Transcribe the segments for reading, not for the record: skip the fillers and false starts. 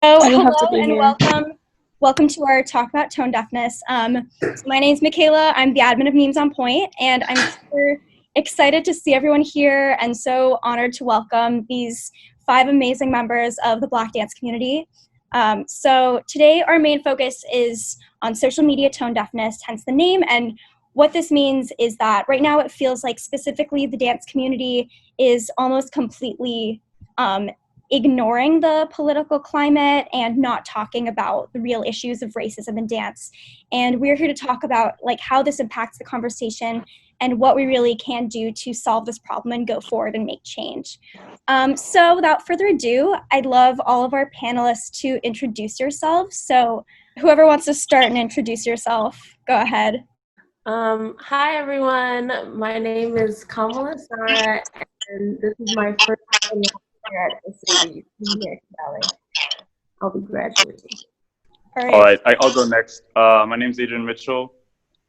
You don't have to Hello be and here. welcome to our talk about tone deafness. So my name is Michaela. I'm the admin of Memes on Point, and I'm super excited to see everyone here and so honored to welcome these 5 amazing members of the Black dance community. So today our main focus is on social media tone deafness, hence the name. And what this means is that right now it feels like specifically the dance community is almost completely ignoring the political climate and not talking about the real issues of racism in dance. And we're here to talk about how this impacts the conversation and what we really can do to solve this problem and go forward and make change. So without further ado, I'd love all of our panelists to introduce yourselves. So whoever wants to start and introduce yourself, go ahead. Hi everyone, my name is Kamala, Saara, and this is my first time here at the city here Valley. I'll be graduating. All right, I'll go next. My name is Adrian Mitchell.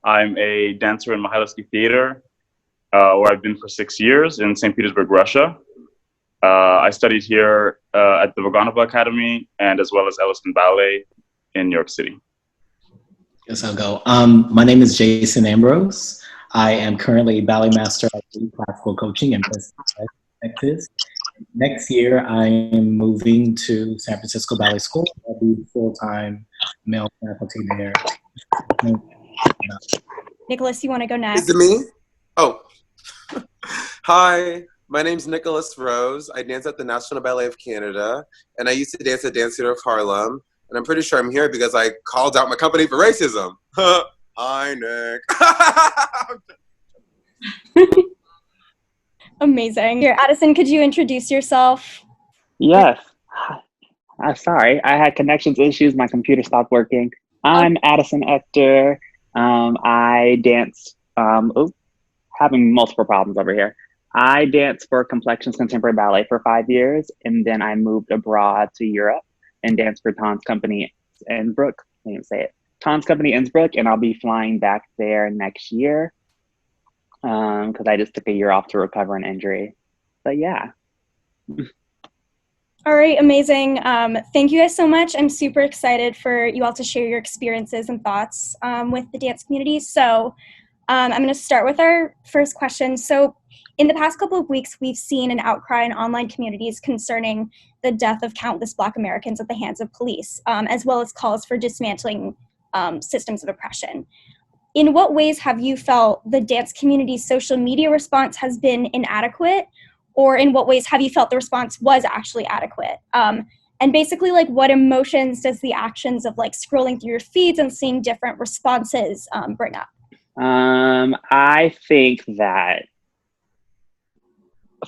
I'm a dancer in Mahalaski Theater, where I've been for 6 years in St. Petersburg, Russia. I studied here at the Vaganova Academy and as well as Ellison Ballet in New York City. Yes, I'll go. My name is Jason Ambrose. I am currently ballet master at classical coaching in Texas. Next year, I am moving to San Francisco Ballet School. I'll be full-time male faculty there. Nicholas, you want to go next? Is it me? Oh. Hi, my name's Nicholas Rose. I dance at the National Ballet of Canada, and I used to dance at Dance Theater of Harlem. And I'm pretty sure I'm here because I called out my company for racism. Hi, Nick. Amazing. Here, Addison, could you introduce yourself? Yes. Sorry, I had connections issues. My computer stopped working. I'm Addison Ector. I dance, having multiple problems over here. I danced for Complexions Contemporary Ballet for 5 years, and then I moved abroad to Europe and danced for Ton's Company Innsbruck. I can't even say it. Ton's Company Innsbruck, and I'll be flying back there next year because I just took a year off to recover an injury. But yeah. All right, amazing. Thank you guys so much. I'm super excited for you all to share your experiences and thoughts with the dance community. So I'm going to start with our first question. So in the past couple of weeks, we've seen an outcry in online communities concerning the death of countless Black Americans at the hands of police, as well as calls for dismantling systems of oppression. In what ways have you felt the dance community's social media response has been inadequate, or in what ways have you felt the response was actually adequate? And basically, what emotions does the actions of scrolling through your feeds and seeing different responses bring up? I think that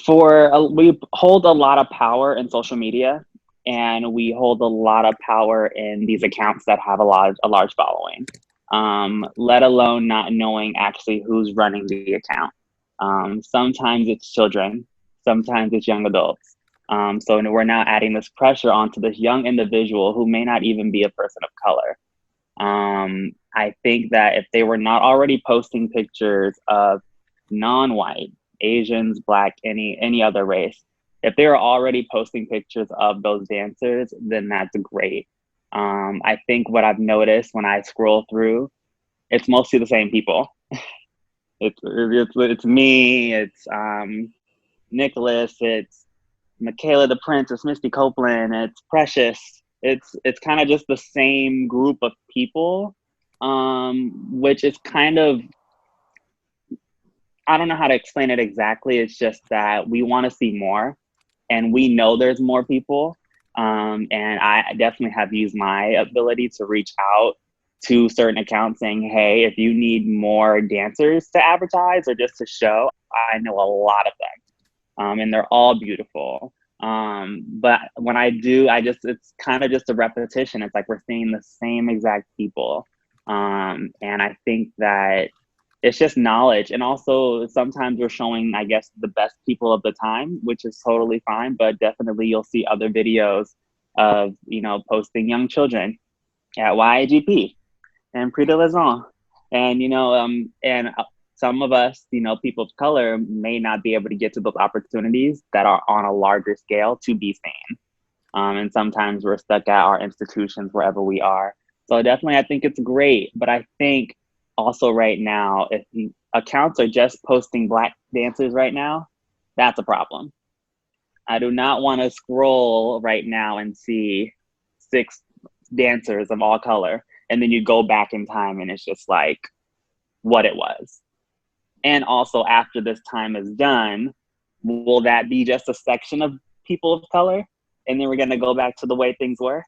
we hold a lot of power in social media, and we hold a lot of power in these accounts that have a large following, let alone not knowing actually who's running the account. Sometimes it's children, sometimes it's young adults. So we're now adding this pressure onto this young individual who may not even be a person of color. I think that if they were not already posting pictures of non-white, Asians, Black, any other race, if they were already posting pictures of those dancers, then that's great. I think what I've noticed when I scroll through, it's mostly the same people. It's me, it's Nicholas, it's Michaela the Prince, it's Misty Copeland, it's Precious. It's kind of just the same group of people, which is kind of, I don't know how to explain it exactly. It's just that we want to see more, and we know there's more people. And I definitely have used my ability to reach out to certain accounts saying, hey, if you need more dancers to advertise or just to show, I know a lot of them. And they're all beautiful. But when I do, it's kind of just a repetition. It's like we're seeing the same exact people. And I think that it's just knowledge. And also sometimes we're showing, I guess, the best people of the time, which is totally fine. But definitely you'll see other videos of, posting young children at YAGP and Prix de Liaison. And, some of us, people of color may not be able to get to those opportunities that are on a larger scale to be seen. And sometimes we're stuck at our institutions wherever we are. So definitely, I think it's great. But I think also right now, if accounts are just posting Black dancers right now, that's a problem. I do not want to scroll right now and see 6 dancers of all color. And then you go back in time and it's just like what it was. And also, after this time is done, will that be just a section of people of color? And then we're going to go back to the way things were?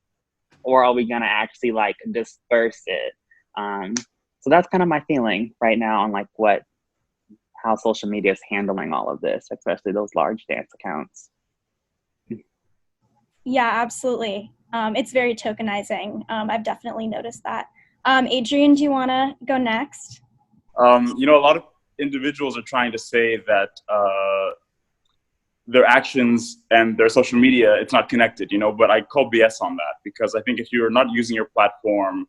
Or are we going to actually like disperse it? So that's kind of my feeling right now on like how social media is handling all of this, especially those large dance accounts. Yeah, absolutely. It's very tokenizing. I've definitely noticed that. Adrian, do you want to go next? You know, a lot of individuals are trying to say that their actions and their social media, it's not connected, you know, but I call BS on that, because I think if you're not using your platform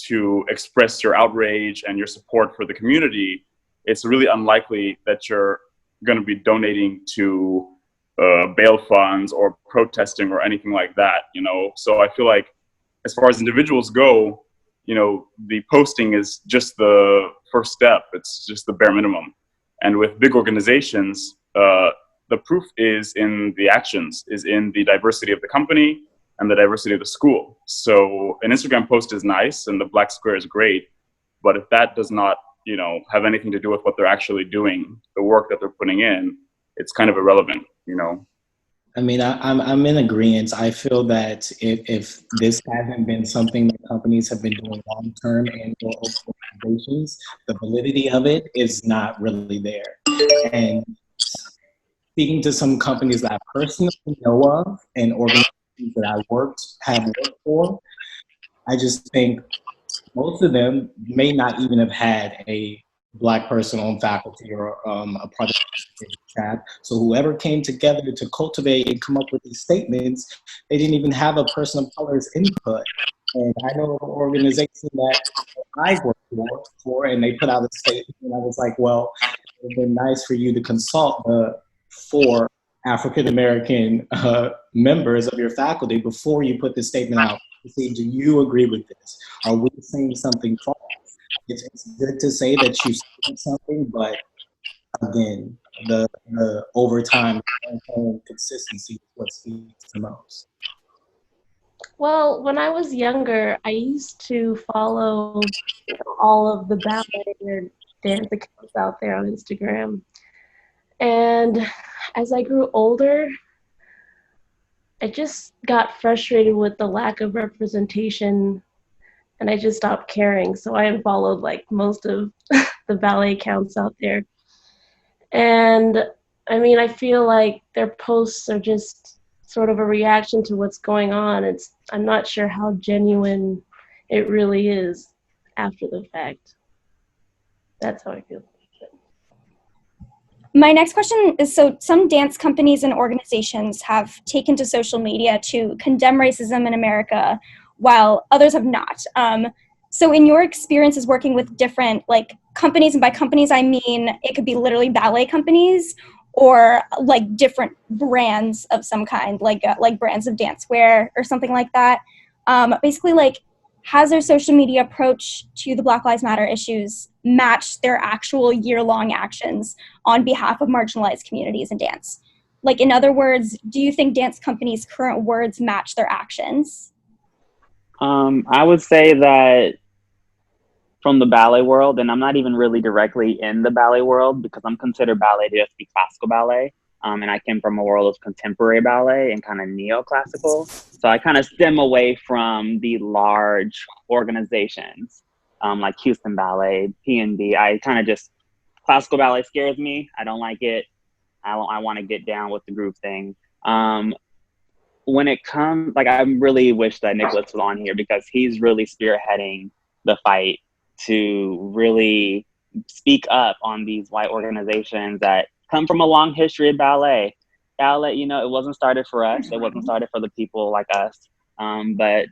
to express your outrage and your support for the community, it's really unlikely that you're going to be donating to bail funds or protesting or anything like that, you know. So I feel like as far as individuals go, you know, the posting is just the first step. It's just the bare minimum. And with big organizations, the proof is in the actions, is in the diversity of the company and the diversity of the school. So an Instagram post is nice and the black square is great, but if that does not, you know, have anything to do with what they're actually doing, the work that they're putting in, it's kind of irrelevant, you know. I mean, I'm in agreement. I feel that if this hasn't been something that companies have been doing long term and or organizations, the validity of it is not really there. And speaking to some companies that I personally know of and organizations that have worked for, I just think most of them may not even have had a Black person on faculty or a project track. So whoever came together to cultivate and come up with these statements, they didn't even have a person of color's input. And I know an organization that I worked for, and they put out a statement, and I was like, well, it would have been nice for you to consult the 4 African American members of your faculty before you put this statement out to see, do you agree with this? Are we saying something false? It's good to say that you said something, but again, the over time consistency is what speaks the most. Well, when I was younger, I used to follow all of the ballet or dance accounts out there on Instagram. And as I grew older, I just got frustrated with the lack of representation, and I just stopped caring. So I unfollowed like most of the ballet accounts out there. And I mean, I feel like their posts are just sort of a reaction to what's going on. I'm not sure how genuine it really is after the fact. That's how I feel. My next question is, so some dance companies and organizations have taken to social media to condemn racism in America, while others have not. So in your experiences working with different like companies, and by companies I mean it could be literally ballet companies or like different brands of some kind, like brands of dancewear or something like that. Basically, like, has their social media approach to the Black Lives Matter issues matched their actual year-long actions on behalf of marginalized communities in dance? Like, in other words, do you think dance companies' current words match their actions? I would say that from the ballet world, and I'm not even really directly in the ballet world because I'm considered ballet to just be classical ballet. And I came from a world of contemporary ballet and kind of neoclassical. So I kind of stem away from the large organizations like Houston Ballet, PNB. I kind of just, classical ballet scares me. I don't like it. I want to get down with the group thing. When it comes, like, I really wish that Nicholas was on here because he's really spearheading the fight to really speak up on these white organizations that come from a long history of ballet. Ballet, you know, it wasn't started for us. It wasn't started for the people like us. But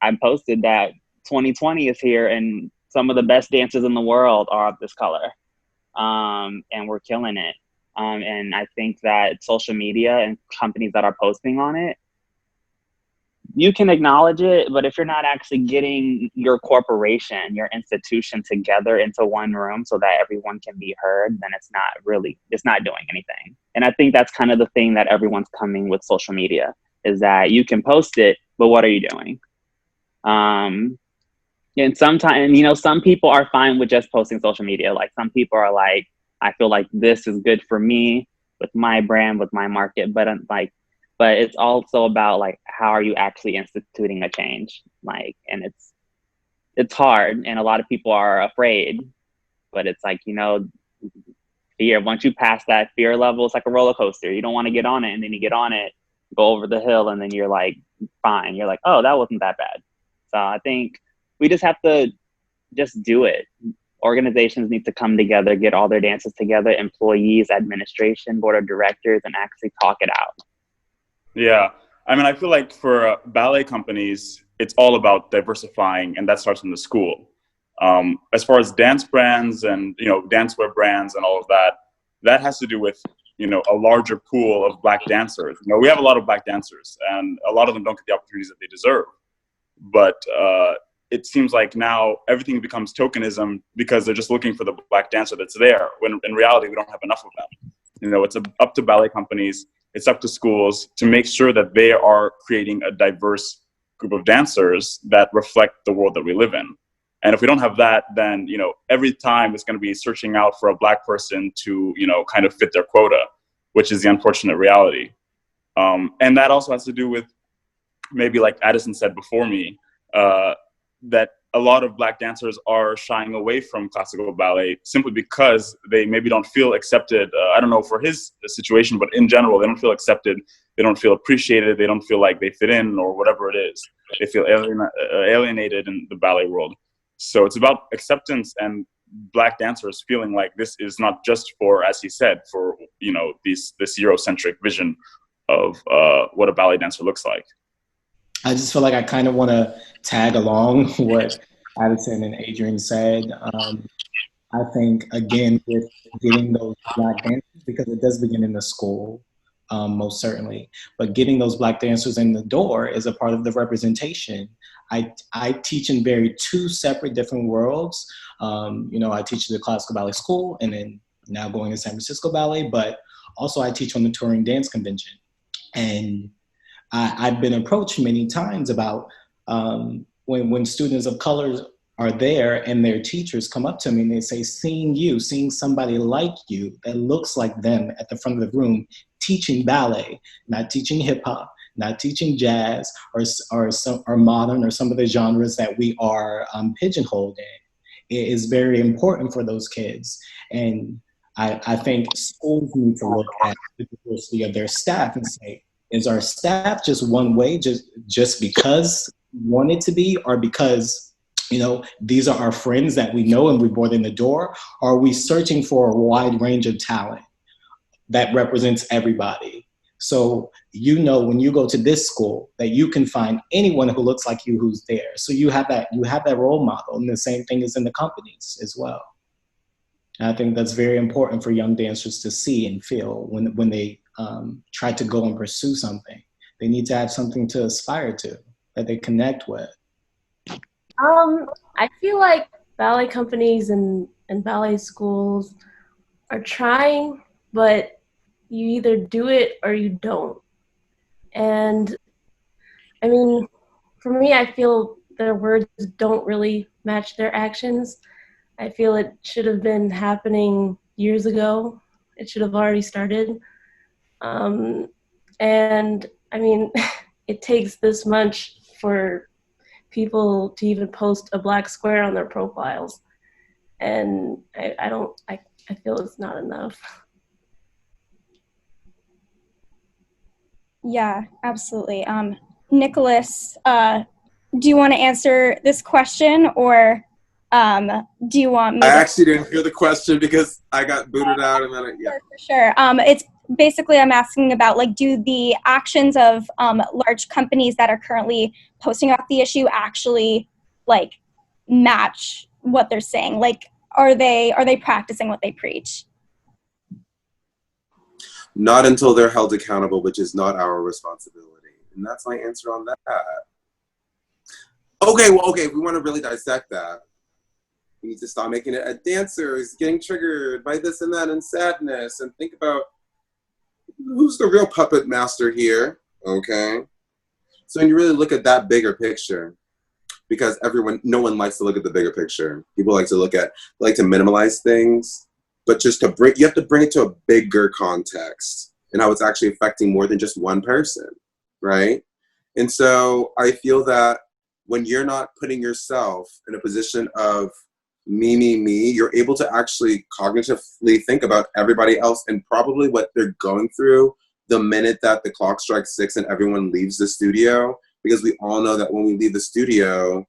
I posted that 2020 is here and some of the best dancers in the world are of this color. And we're killing it. And I think that social media and companies that are posting on it you can acknowledge it, but if you're not actually getting your corporation, your institution together into one room so that everyone can be heard, then it's not doing anything. And I think that's kind of the thing that everyone's coming with social media, is that you can post it, but what are you doing? And sometimes, you know, some people are fine with just posting social media. Like some people are like, I feel like this is good for me with my brand, with my market, but it's also about like, how are you actually instituting a change? Like, and it's hard, and a lot of people are afraid, but it's like, you know, fear, once you pass that fear level, it's like a roller coaster. You don't want to get on it, and then you get on it, go over the hill, and then you're like, fine. You're like, oh, that wasn't that bad. So I think we just have to just do it. Organizations need to come together, get all their dancers together, employees, administration, board of directors, and actually talk it out. Yeah. I mean, I feel like for ballet companies, it's all about diversifying, and that starts in the school. As far as dance brands and, you know, dancewear brands and all of that, that has to do with, you know, a larger pool of Black dancers. You know, we have a lot of Black dancers, and a lot of them don't get the opportunities that they deserve. But it seems like now everything becomes tokenism because they're just looking for the Black dancer that's there, when in reality, we don't have enough of them. You know, it's up to ballet companies, it's up to schools to make sure that they are creating a diverse group of dancers that reflect the world that we live in. And if we don't have that, then, you know, every time it's going to be searching out for a Black person to, you know, kind of fit their quota, which is the unfortunate reality. And that also has to do with, maybe like Addison said before me, that a lot of Black dancers are shying away from classical ballet simply because they maybe don't feel accepted. I don't know for his situation, but in general, they don't feel accepted. They don't feel appreciated. They don't feel like they fit in, or whatever it is. They feel alienated in the ballet world. So it's about acceptance and Black dancers feeling like this is not just for, as he said, for, you know, this Eurocentric vision of what a ballet dancer looks like. I just feel like I kind of want to tag along what Addison and Adrian said. I think, again, with getting those Black dancers, because it does begin in the school, most certainly, but getting those Black dancers in the door is a part of the representation. I teach in two separate different worlds. You know, I teach at the classical ballet school, and then now going to San Francisco Ballet, but also I teach on the touring dance convention. And I've been approached many times about when students of color are there and their teachers come up to me and they say, seeing somebody like you that looks like them at the front of the room teaching ballet, not teaching hip hop, not teaching jazz or modern or some of the genres that we are pigeonholed in, it is very important for those kids. And I think schools need to look at the diversity of their staff and say, is our staff just one way, just because we want it to be, or because, you know, these are our friends that we know and we brought in the door? Or are we searching for a wide range of talent that represents everybody? So, you know, when you go to this school, that you can find anyone who looks like you who's there. So you have that role model, and the same thing is in the companies as well. And I think that's very important for young dancers to see and feel when they try to go and pursue something. They need to have something to aspire to, that they connect with. I feel like ballet companies and ballet schools are trying, but you either do it or you don't. And I mean, for me, I feel their words don't really match their actions. I feel it should have been happening years ago. It should have already started. And I mean, it takes this much for people to even post a black square on their profiles. And I feel it's not enough. Yeah, absolutely. Nicholas, do you want to answer this question, or do you want me I actually didn't hear the question because I got booted out, and then yeah. For sure. It's basically, I'm asking about, like, do the actions of large companies that are currently posting about the issue actually, like, match what they're saying? Like, are they practicing what they preach? Not until they're held accountable, which is not our responsibility. And that's my answer on that. Okay, well, okay, if we want to really dissect that, we need to stop making it a dancer is getting triggered by this and that and sadness, and think about who's the real puppet master here, okay? So when you really look at that bigger picture, because no one likes to look at the bigger picture. People like to minimize things, but you have to bring it to a bigger context and how it's actually affecting more than just one person, right? And so I feel that when you're not putting yourself in a position of me, you're able to actually cognitively think about everybody else and probably what they're going through the minute that the clock strikes 6 and everyone leaves the studio. Because we all know that when we leave the studio,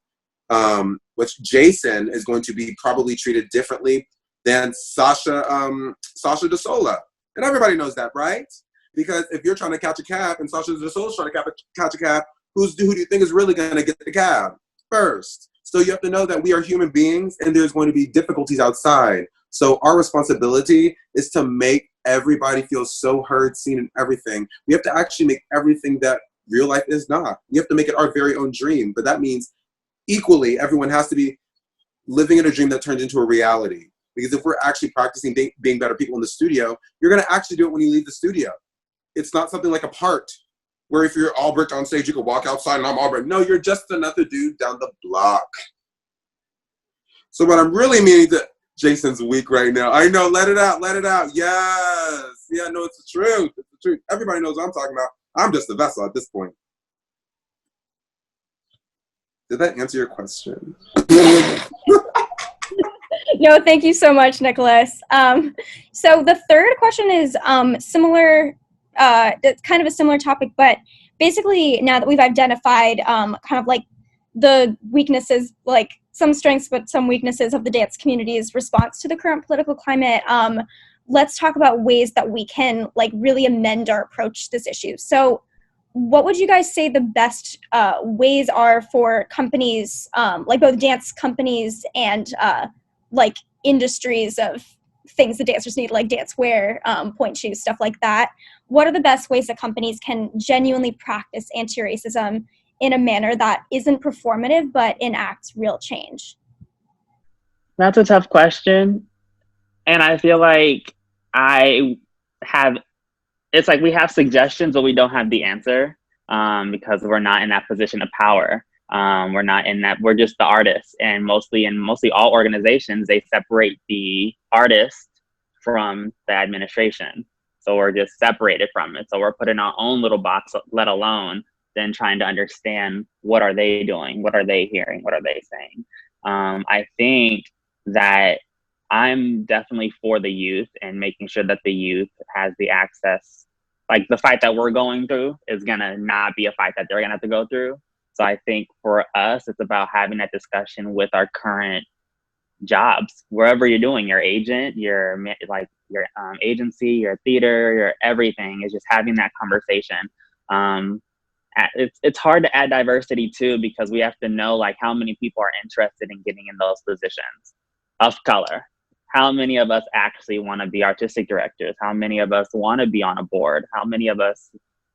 which Jason is going to be probably treated differently than Sasha DeSola. And everybody knows that, right? Because if you're trying to catch a cab and Sasha DeSola's trying to catch a cab, who do you think is really going to get the cab first? So you have to know that we are human beings and there's going to be difficulties outside. So our responsibility is to make everybody feel so heard, seen, and everything. We have to actually make everything that real life is not. We have to make it our very own dream. But that means equally, everyone has to be living in a dream that turns into a reality. Because if we're actually practicing being better people in the studio, you're going to actually do it when you leave the studio. It's not something like a part where if you're Albrecht on stage, you can walk outside and I'm Albrecht. No, you're just another dude down the block. So what I'm really meaning to, Jason's weak right now. I know, let it out. Yes. Yeah, no, it's the truth. It's the truth. Everybody knows what I'm talking about. I'm just a vessel at this point. Did that answer your question? No, thank you so much, Nicholas. So the third question is similar. It's kind of a similar topic, but basically now that we've identified kind of like the weaknesses, like some strengths but some weaknesses of the dance community's response to the current political climate, let's talk about ways that we can like really amend our approach to this issue. So what would you guys say the best ways are for companies, like both dance companies and like industries of things the dancers need, like dance wear, point shoes, stuff like that? What are the best ways that companies can genuinely practice anti-racism in a manner that isn't performative but enacts real change? That's a tough question. And I feel like it's like we have suggestions, but we don't have the answer because we're not in that position of power. We're not in that, we're just the artists. And mostly all organizations, they separate the artist from the administration. So we're just separated from it. So we're put in our own little box, let alone then trying to understand what are they doing? What are they hearing? What are they saying? I think that I'm definitely for the youth and making sure that the youth has the access. Like the fight that we're going through is gonna not be a fight that they're gonna have to go through. So I think for us, it's about having that discussion with our current jobs, wherever you're doing, your agent, your agency, your theater, your everything, is just having that conversation. It's hard to add diversity too, because we have to know like how many people are interested in getting in those positions of color. How many of us actually want to be artistic directors? How many of us want to be on a board? How many of us,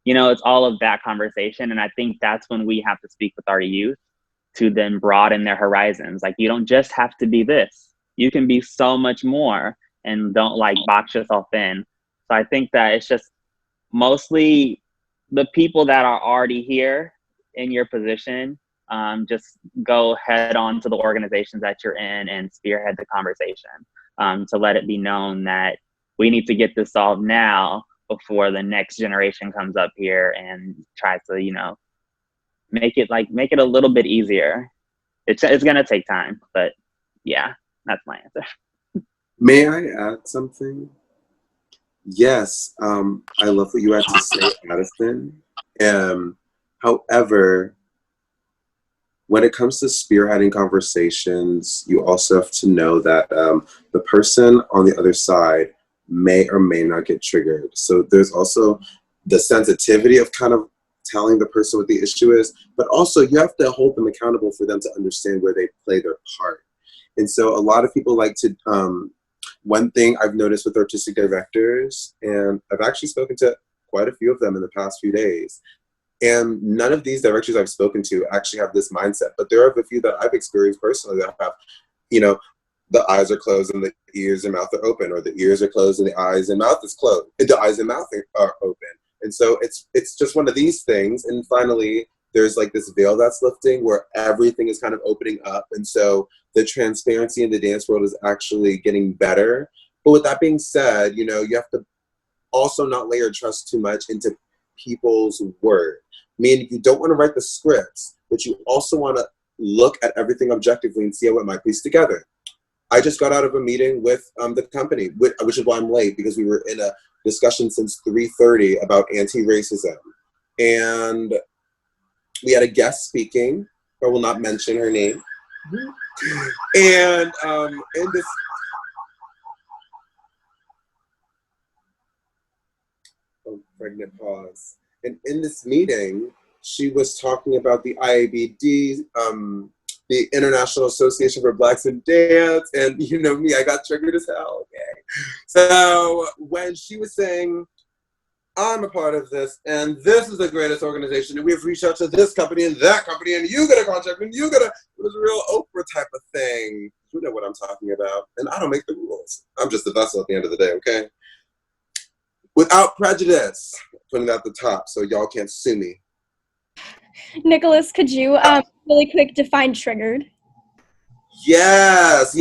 it's all of that conversation. And I think that's when we have to speak with our youth to then broaden their horizons. Like, you don't just have to be this. You can be so much more, and don't like box yourself in. So I think that it's just mostly the people that are already here in your position, just go head on to the organizations that you're in and spearhead the conversation, to let it be known that we need to get this solved now before the next generation comes up here and tries to, make it a little bit easier. It's going to take time, but yeah, that's my answer. May I add something? Yes, I love what you had to say, Addison. However, when it comes to spearheading conversations, you also have to know that the person on the other side may or may not get triggered. So there's also the sensitivity of kind of telling the person what the issue is, but also you have to hold them accountable for them to understand where they play their part. And so a lot of people like to, one thing I've noticed with artistic directors, and I've actually spoken to quite a few of them in the past few days, And none of these directors I've spoken to actually have this mindset. But there are a few that I've experienced personally that have, you know, the eyes are closed and the ears and mouth are open, or the ears are closed and the eyes and mouth is closed. The eyes and mouth are open. And so it's just one of these things. And finally, there's like this veil that's lifting where everything is kind of opening up. And so the transparency in the dance world is actually getting better. But with that being said, you know, you have to also not lay your trust too much into people's word. Meaning you don't want to write the scripts, but you also want to look at everything objectively and see how it might piece together. I just got out of a meeting with the company, which is why I'm late, because we were in a discussion since 3:30 about anti-racism. And we had a guest speaking, I will not mention her name. And in this, pregnant pause. And in this meeting, she was talking about the IABD, the International Association for Blacks in Dance, and you know me, I got triggered as hell, okay? So when she was saying, I'm a part of this, and this is the greatest organization, and we've reached out to this company and that company, and you get a contract, and you get a, it was a real Oprah type of thing. You know what I'm talking about, and I don't make the rules. I'm just the vessel at the end of the day, okay? Without prejudice, putting it at the top so y'all can't sue me. Nicholas, could you really quick define triggered? Yes.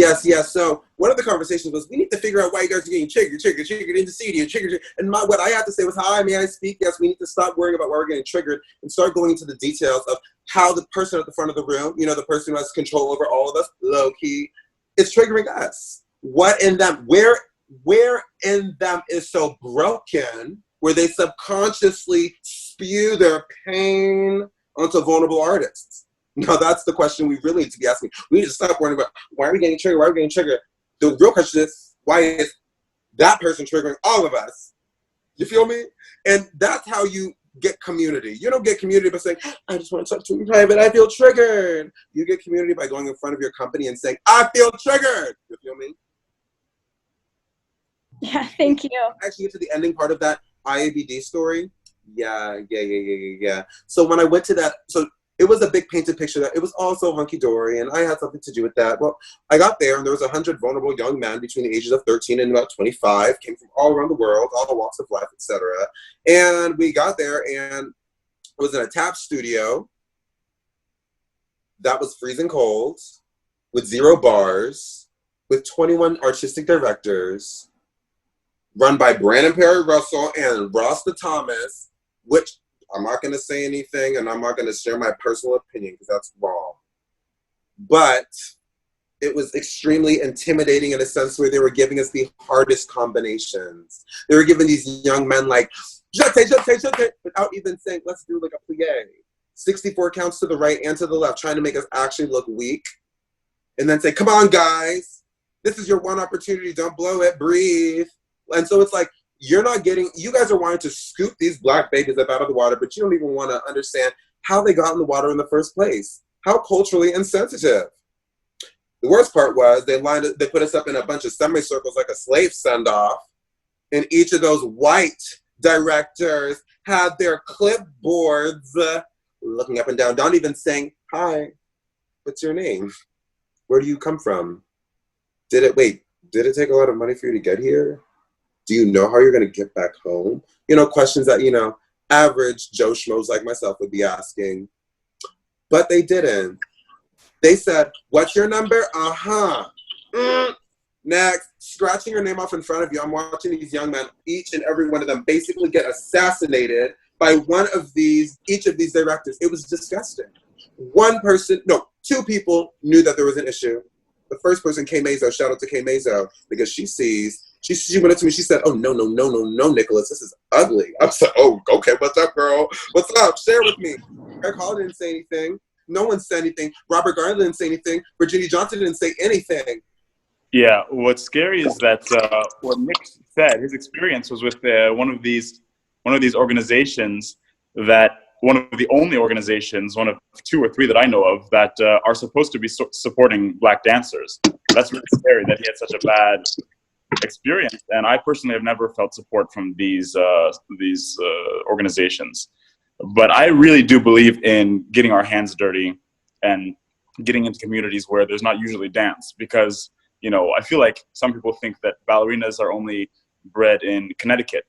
So one of the conversations was, we need to figure out why you guys are getting triggered into CD and triggered. And what I had to say was, hi, may I speak? Yes, we need to stop worrying about why we're getting triggered and start going into the details of how the person at the front of the room, you know, the person who has control over all of us, low key, is triggering us. What in them, where in them is so broken where they subconsciously spew their pain onto vulnerable artists? Now that's the question we really need to be asking. We need to stop worrying about why are we getting triggered? Why are we getting triggered? The real question is, why is that person triggering all of us? You feel me? And that's how you get community. You don't get community by saying, I just want to talk to you in private, I feel triggered. You get community by going in front of your company and saying, I feel triggered. You feel me? Yeah, thank you. Actually, get to the ending part of that IABD story. Yeah. So when I went to that, so it was a big painted picture that it was all so hunky-dory, and I had something to do with that. Well, I got there, and there was 100 vulnerable young men between the ages of 13 and about 25, came from all around the world, all walks of life, etc. And we got there, and it was in a tap studio that was freezing cold, with 0 bars, with 21 artistic directors, run by Brandon Perry Russell and Rasta Thomas, which I'm not going to say anything, and I'm not going to share my personal opinion because that's wrong. But it was extremely intimidating in a sense where they were giving us the hardest combinations. They were giving these young men like, jete, without even saying, let's do like a plie. 64 counts to the right and to the left, trying to make us actually look weak. And then say, come on, guys. This is your one opportunity. Don't blow it. Breathe. And so it's like, you're not getting, you guys are wanting to scoop these black babies up out of the water, but you don't even want to understand how they got in the water in the first place. How culturally insensitive. The worst part was they put us up in a bunch of semicircles like a slave send-off, and each of those white directors had their clipboards looking up and down, not even saying, hi, what's your name? Where do you come from? Did it take a lot of money for you to get here? Do you know how you're going to get back home? You know, questions that, you know, average Joe Schmoes like myself would be asking. But they didn't. They said, what's your number? Next. Scratching your name off in front of you. I'm watching these young men, each and every one of them basically get assassinated by each of these directors. It was disgusting. Two people knew that there was an issue. The first person, K Mazo, shout out to K Mazo, because she went up to me, she said, oh, no, Nicholas, this is ugly. I'm like, oh, okay, what's up, girl? What's up? Share with me. Eric Hall didn't say anything. No one said anything. Robert Garland didn't say anything. Virginia Johnson didn't say anything. Yeah, what's scary is that what Nick said, his experience was with one of these organizations one of the only organizations, one of 2 or 3 that I know of, that are supposed to be supporting Black dancers. That's really scary that he had such a bad experience, and I personally have never felt support from these organizations. But I really do believe in getting our hands dirty and getting into communities where there's not usually dance, because, you know, I feel like some people think that ballerinas are only bred in Connecticut,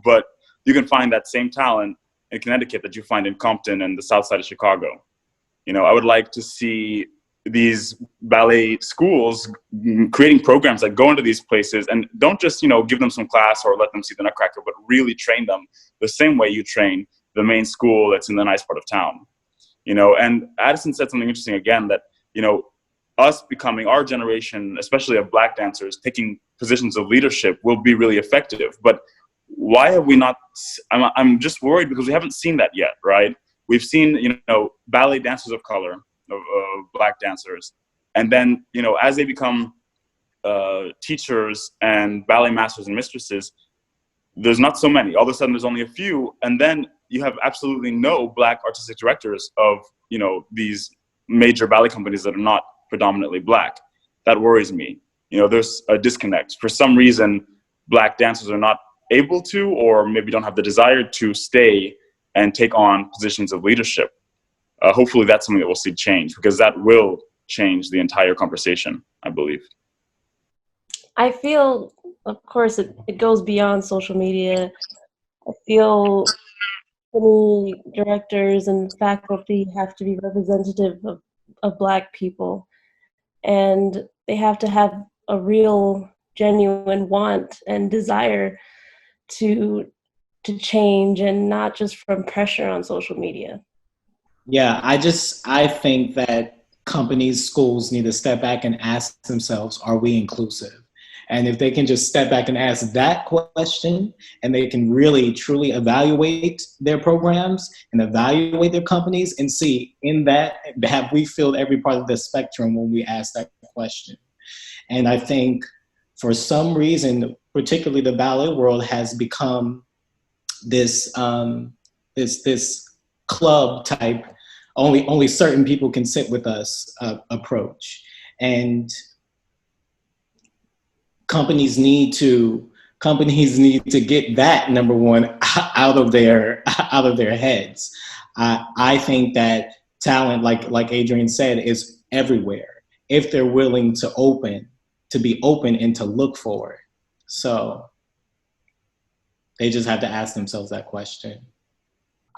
but you can find that same talent in Connecticut that you find in Compton and the south side of Chicago. You know, I would like to see these ballet schools creating programs that go into these places and don't just, you know, give them some class or let them see the Nutcracker, but really train them the same way you train the main school that's in the nice part of town. You know, and Addison said something interesting again, that, you know, us becoming, our generation, especially of Black dancers, taking positions of leadership will be really effective. But why have we not? I'm just worried because we haven't seen that yet, right? We've seen, you know, ballet dancers of color, Black dancers, and then, you know, as they become teachers and ballet masters and mistresses, there's not so many. All of a sudden, there's only a few, and then you have absolutely no Black artistic directors of, you know, these major ballet companies that are not predominantly Black. That worries me. You know, there's a disconnect. For some reason, Black dancers are not able to, or maybe don't have the desire to stay and take on positions of leadership. Hopefully that's something that we'll see change, because that will change the entire conversation, I believe. I feel, of course, it goes beyond social media. I feel many directors and faculty have to be representative of Black people, and they have to have a real, genuine want and desire to change, and not just from pressure on social media. Yeah, I think that companies, schools need to step back and ask themselves, are we inclusive? And if they can just step back and ask that question, and they can really truly evaluate their programs and evaluate their companies and see in that, have we filled every part of the spectrum when we ask that question? And I think for some reason, particularly the ballet world has become this this club type, only certain people can sit with us approach. And companies need to get that, number one, out of their heads. I think that talent, like Adrian said, is everywhere if they're willing to be open and to look for it. So they just have to ask themselves that question.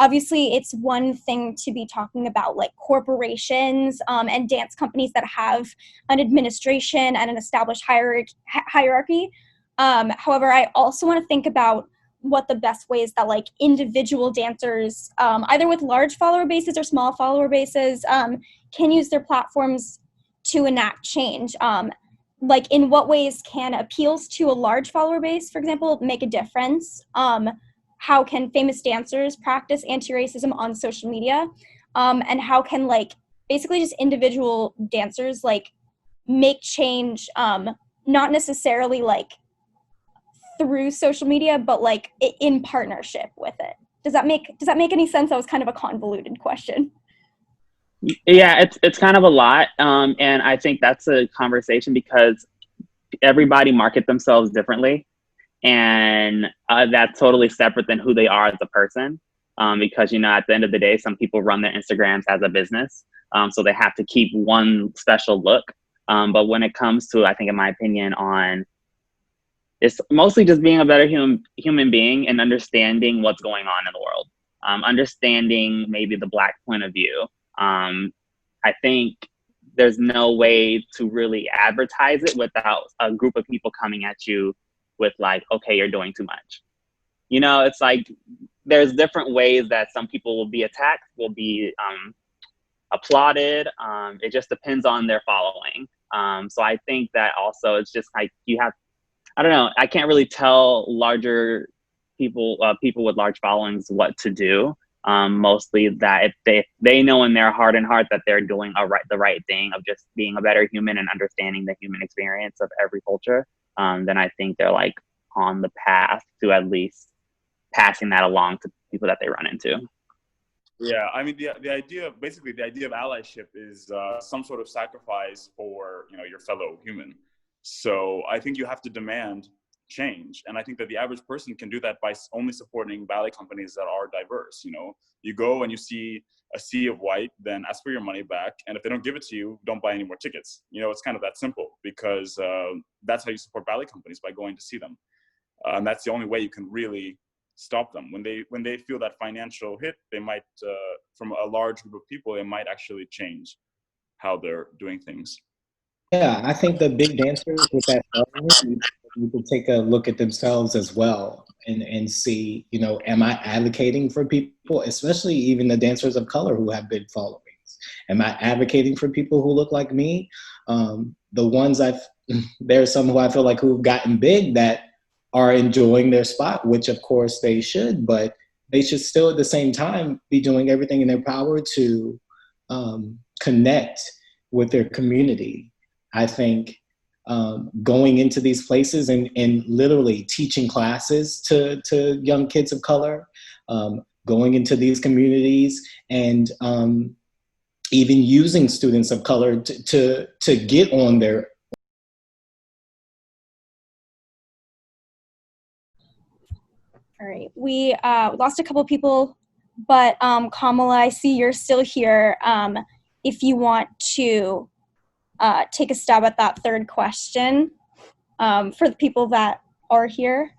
Obviously, it's one thing to be talking about like corporations and dance companies that have an administration and an established hierarchy. However, I also want to think about what the best ways that like individual dancers, either with large follower bases or small follower bases, can use their platforms to enact change. Like, in what ways can appeals to a large follower base, for example, make a difference? How can famous dancers practice anti-racism on social media? And how can, like, basically just individual dancers, like, make change, not necessarily, like, through social media, but, like, in partnership with it? Does that make any sense? That was kind of a convoluted question. Yeah, it's kind of a lot. And I think that's a conversation because everybody market themselves differently. And that's totally separate than who they are as a person. Because, you know, at the end of the day, some people run their Instagrams as a business. So they have to keep one special look. But when it comes to, I think, in my opinion, it's mostly just being a better human being and understanding what's going on in the world. Understanding maybe the Black point of view. I think there's no way to really advertise it without a group of people coming at you with like, okay, you're doing too much. You know, it's like there's different ways that some people will be attacked, will be applauded. It just depends on their following. So I think that also it's just like you have, I don't know, I can't really tell larger people with large followings what to do. Mostly that if they know in their heart and heart that they're doing the right thing of just being a better human and understanding the human experience of every culture, then I think they're like on the path to at least passing that along to people that they run into. Yeah, I mean, the idea of allyship is some sort of sacrifice for, you know, your fellow human. So I think you have to demand change. And I think that the average person can do that by only supporting ballet companies that are diverse. You know, you go and you see a sea of white, then ask for your money back. And if they don't give it to you, don't buy any more tickets. You know, it's kind of that simple, because that's how you support ballet companies, by going to see them. And that's the only way you can really stop them. When they feel that financial hit, they might, from a large group of people, it might actually change how they're doing things. Yeah, I think the big dancers with that audience, you can take a look at themselves as well and see, you know, am I advocating for people, especially even the dancers of color who have big followings? Am I advocating for people who look like me? The ones there's some who I feel like who've gotten big that are enjoying their spot, which of course they should, but they should still at the same time be doing everything in their power to connect with their community. I think going into these places and literally teaching classes to young kids of color, going into these communities and even using students of color to get on their. All right, we lost a couple people, but Kamala, I see you're still here. If you want to take a stab at that third question for the people that are here.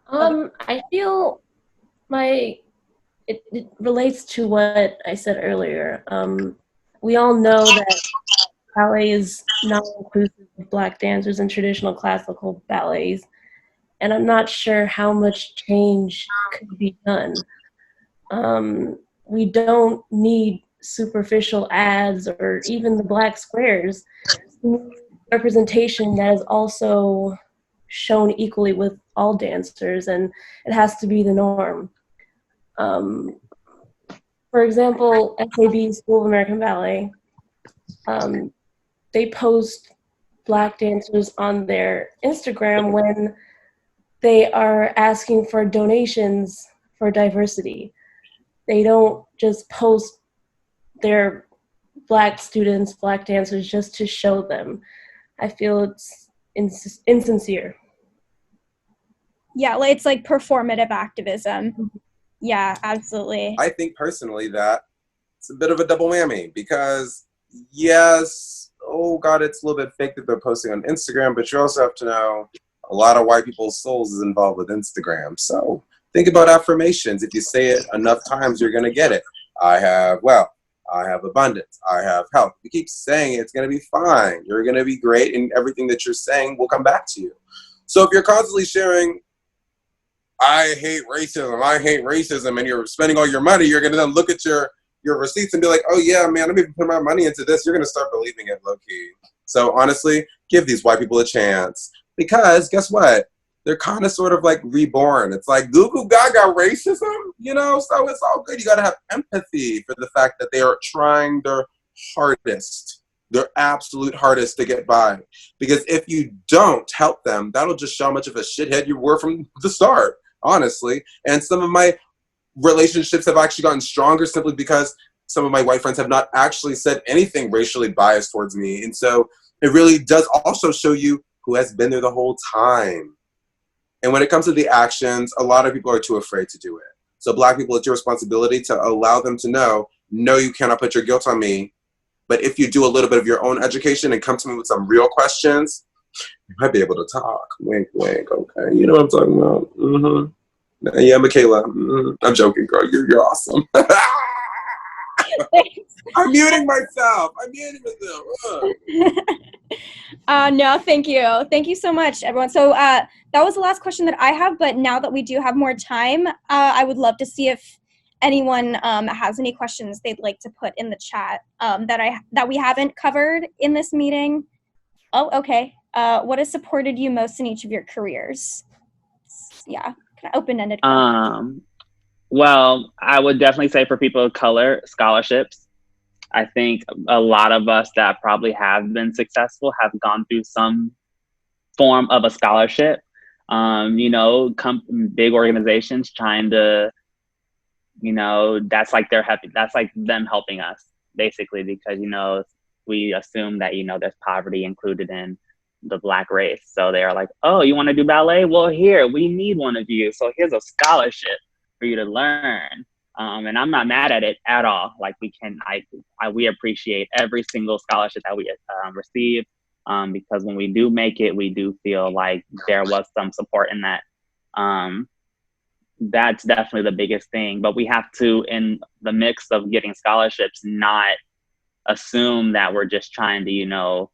I feel it relates to what I said earlier. We all know that ballet is not inclusive of Black dancers in traditional classical ballets, and I'm not sure how much change could be done. We don't need superficial ads or even the black squares. Representation that is also shown equally with all dancers, and it has to be the norm. For example, SAB, School of American Ballet, they post Black dancers on their Instagram when they are asking for donations for diversity. They don't just post their Black students, Black dancers, just to show them. I feel it's insincere. Yeah, it's like performative activism. Yeah, absolutely. I think personally that it's a bit of a double whammy, because yes, oh God, it's a little bit fake that they're posting on Instagram, but you also have to know a lot of white people's souls is involved with Instagram. So think about affirmations. If you say it enough times, you're going to get it. I have wealth. I have abundance. I have health. If you keep saying it, it's going to be fine. You're going to be great, and everything that you're saying will come back to you. So if you're constantly sharing, I hate racism, and you're spending all your money, you're going to then look at your receipts and be like, oh yeah, man, I'm even putting my money into this. You're going to start believing it low-key. So honestly, give these white people a chance. Because guess what? They're kind of sort of like reborn. It's like goo goo gaga racism, you know? So it's all good. You got to have empathy for the fact that they are trying their hardest, their absolute hardest to get by. Because if you don't help them, that'll just show how much of a shithead you were from the start, honestly. And some of my relationships have actually gotten stronger simply because some of my white friends have not actually said anything racially biased towards me. And so it really does also show you who has been there the whole time. And when it comes to the actions, a lot of people are too afraid to do it. So Black people, it's your responsibility to allow them to know, no, you cannot put your guilt on me. But if you do a little bit of your own education and come to me with some real questions, you might be able to talk. Wink, wink, okay. You know what I'm talking about? Mm-hmm. Yeah, Michaela. Mm-hmm. I'm joking, girl. You're awesome. I'm muting myself. No, thank you. Thank you so much, everyone. So that was the last question that I have, but now that we do have more time, I would love to see if anyone has any questions they'd like to put in the chat that we haven't covered in this meeting. Oh, okay. What has supported you most in each of your careers? Yeah, kind of open-ended question. Well, I would definitely say for people of color, scholarships. I think a lot of us that probably have been successful have gone through some form of a scholarship. You know, big organizations trying to, you know, that's like them helping us basically, because, you know, we assume that, you know, there's poverty included in the Black race. So they are like, oh, you want to do ballet? Well, here, we need one of you. So here's a scholarship for you to learn. And I'm not mad at it at all. Like we appreciate every single scholarship that we receive, because when we do make it, we do feel like there was some support in that. That's definitely the biggest thing. But we have to, in the mix of getting scholarships, not assume that we're just trying to,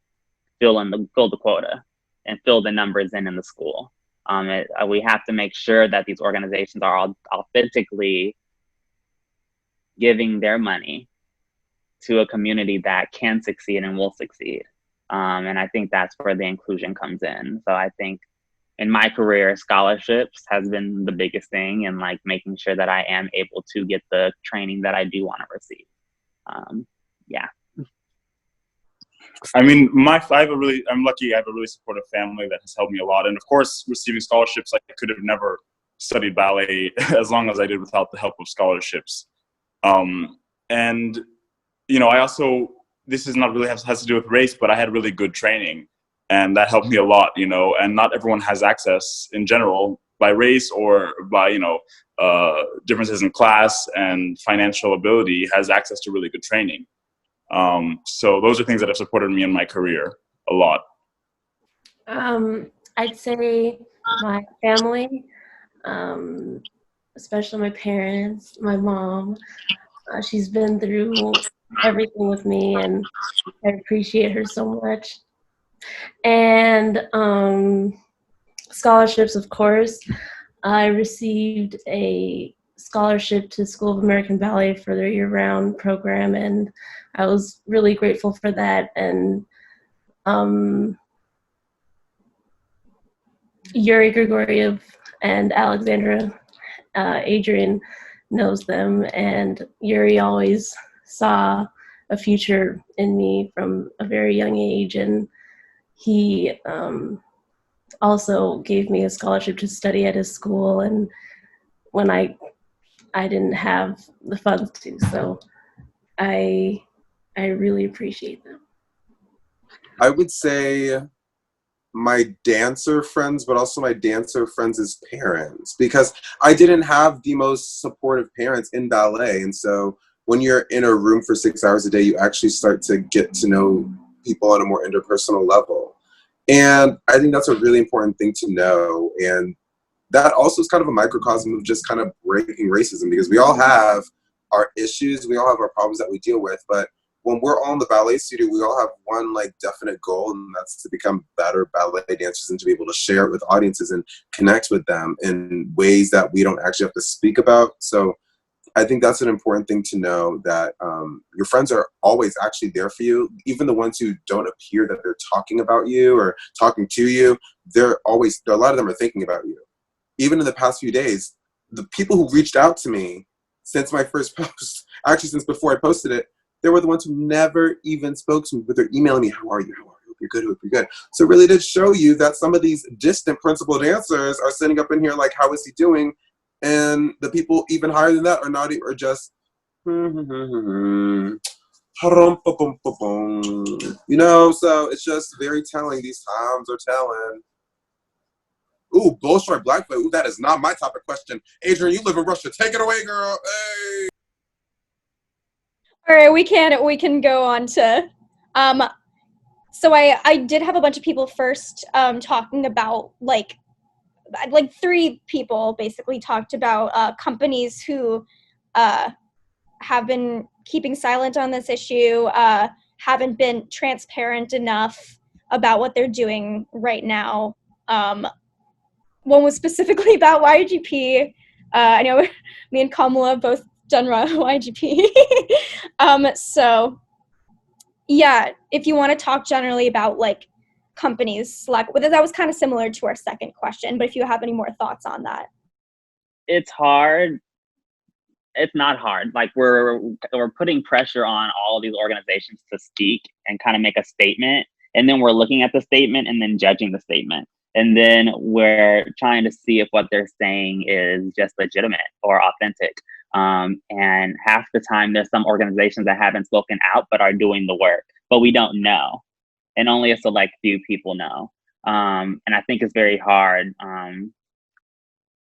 fill the quota and fill the numbers in the school. We have to make sure that these organizations are all authentically giving their money to a community that can succeed and will succeed. And I think that's where the inclusion comes in. So I think in my career, scholarships has been the biggest thing, and like making sure that I am able to get the training that I do want to receive. Yeah. I mean, I'm lucky. I have a really supportive family that has helped me a lot. And of course, receiving scholarships, I could have never studied ballet as long as I did without the help of scholarships. And, I also, this is not really has to do with race, but I had really good training, and that helped me a lot, and not everyone has access in general by race or by, differences in class and financial ability, has access to really good training. So those are things that have supported me in my career a lot. I'd say my family, especially my parents, my mom. She's been through everything with me, and I appreciate her so much. And scholarships, of course. I received a scholarship to School of American Ballet for their year-round program, and I was really grateful for that. And Yuri Grigoriev and Alexandra Adrian knows them, and Yuri always saw a future in me from a very young age, and he also gave me a scholarship to study at his school, and when I didn't have the funds to, so I really appreciate them. I would say my dancer friends, but also my dancer friends' parents, because I didn't have the most supportive parents in ballet. And so when you're in a room for 6 hours a day, you actually start to get to know people on a more interpersonal level. And I think that's a really important thing to know. And that also is kind of a microcosm of just kind of breaking racism, because we all have our issues, we all have our problems that we deal with, but when we're all in the ballet studio, we all have one definite goal, and that's to become better ballet dancers and to be able to share it with audiences and connect with them in ways that we don't actually have to speak about. So I think that's an important thing to know, that your friends are always actually there for you. Even the ones who don't appear that they're talking about you or talking to you, a lot of them are thinking about you. Even in the past few days, the people who reached out to me since my first post, actually since before I posted it, they were the ones who never even spoke to me, but they're emailing me, how are you? Hope you're good, hope you're good. So it really did show you that some of these distant principal dancers are sitting up in here like, how is he doing? And the people even higher than that are just, so it's just very telling. These times are telling. Ooh, bullshit black boy. Ooh, that is not my type of question. Adrian, you live in Russia. Take it away, girl. Hey. All right, we can go on to, so I did have a bunch of people first talking about like 3 people basically talked about companies who have been keeping silent on this issue, haven't been transparent enough about what they're doing right now. One was specifically about YGP. I know me and Kamala both done YGP. So yeah, if you want to talk generally about like companies, that was kind of similar to our second question, but if you have any more thoughts on that. It's hard. It's not hard. Like we're putting pressure on all of these organizations to speak and kind of make a statement, and then we're looking at the statement and then judging the statement. And then we're trying to see if what they're saying is just legitimate or authentic. And half the time there's some organizations that haven't spoken out but are doing the work, but we don't know. And only a select few people know. And I think it's very hard.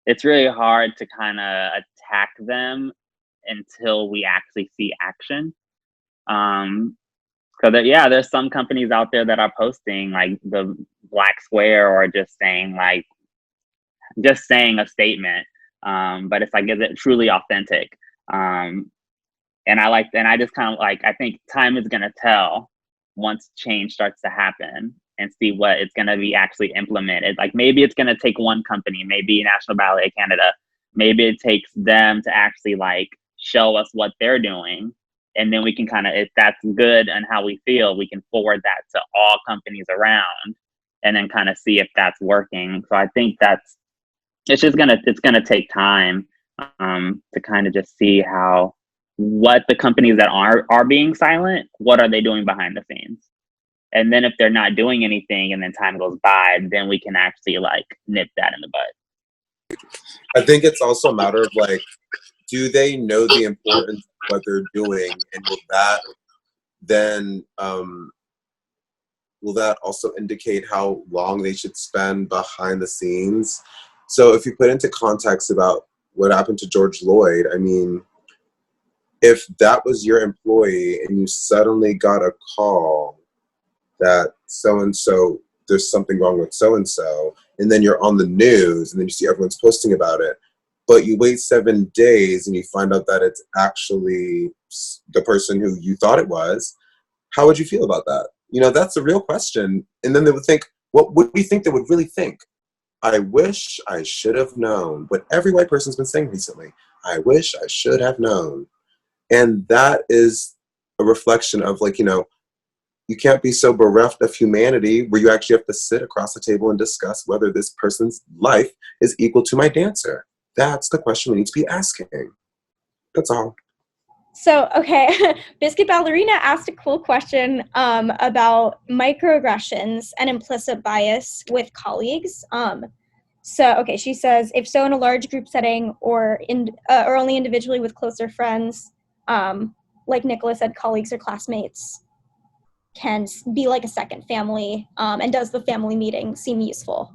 It's really hard to kind of attack them until we actually see action. Because yeah, there's some companies out there that are posting like the black square or just saying a statement. But it's like, is it truly authentic? And I just kind of like, I think time is gonna tell once change starts to happen and see what it's gonna be actually implemented. Like maybe it's gonna take one company, maybe National Ballet of Canada, maybe it takes them to actually like show us what they're doing. And then we can kind of, if that's good and how we feel, we can forward that to all companies around and then kind of see if that's working. So I think it's gonna take time to kind of just see what the companies that are being silent, what are they doing behind the scenes? And then if they're not doing anything and then time goes by, then we can actually like nip that in the bud. I think it's also a matter of like, do they know the importance of what they're doing, and will that also indicate how long they should spend behind the scenes? So if you put into context about what happened to George Floyd, I mean, if that was your employee and you suddenly got a call that so-and-so, there's something wrong with so-and-so, and then you're on the news and then you see everyone's posting about it, but you wait 7 days and you find out that it's actually the person who you thought it was, how would you feel about that? You know, that's a real question. And then they would think, what do you think they would really think? I wish I should have known. What every white person's been saying recently. I wish I should have known. And that is a reflection of like, you know, you can't be so bereft of humanity where you actually have to sit across the table and discuss whether this person's life is equal to my dancer. That's the question we need to be asking. That's all. So, okay, Biscuit Ballerina asked a cool question about microaggressions and implicit bias with colleagues. Okay, she says, if so in a large group setting or only individually with closer friends, like Nicholas said, colleagues or classmates can be like a second family, and does the family meeting seem useful?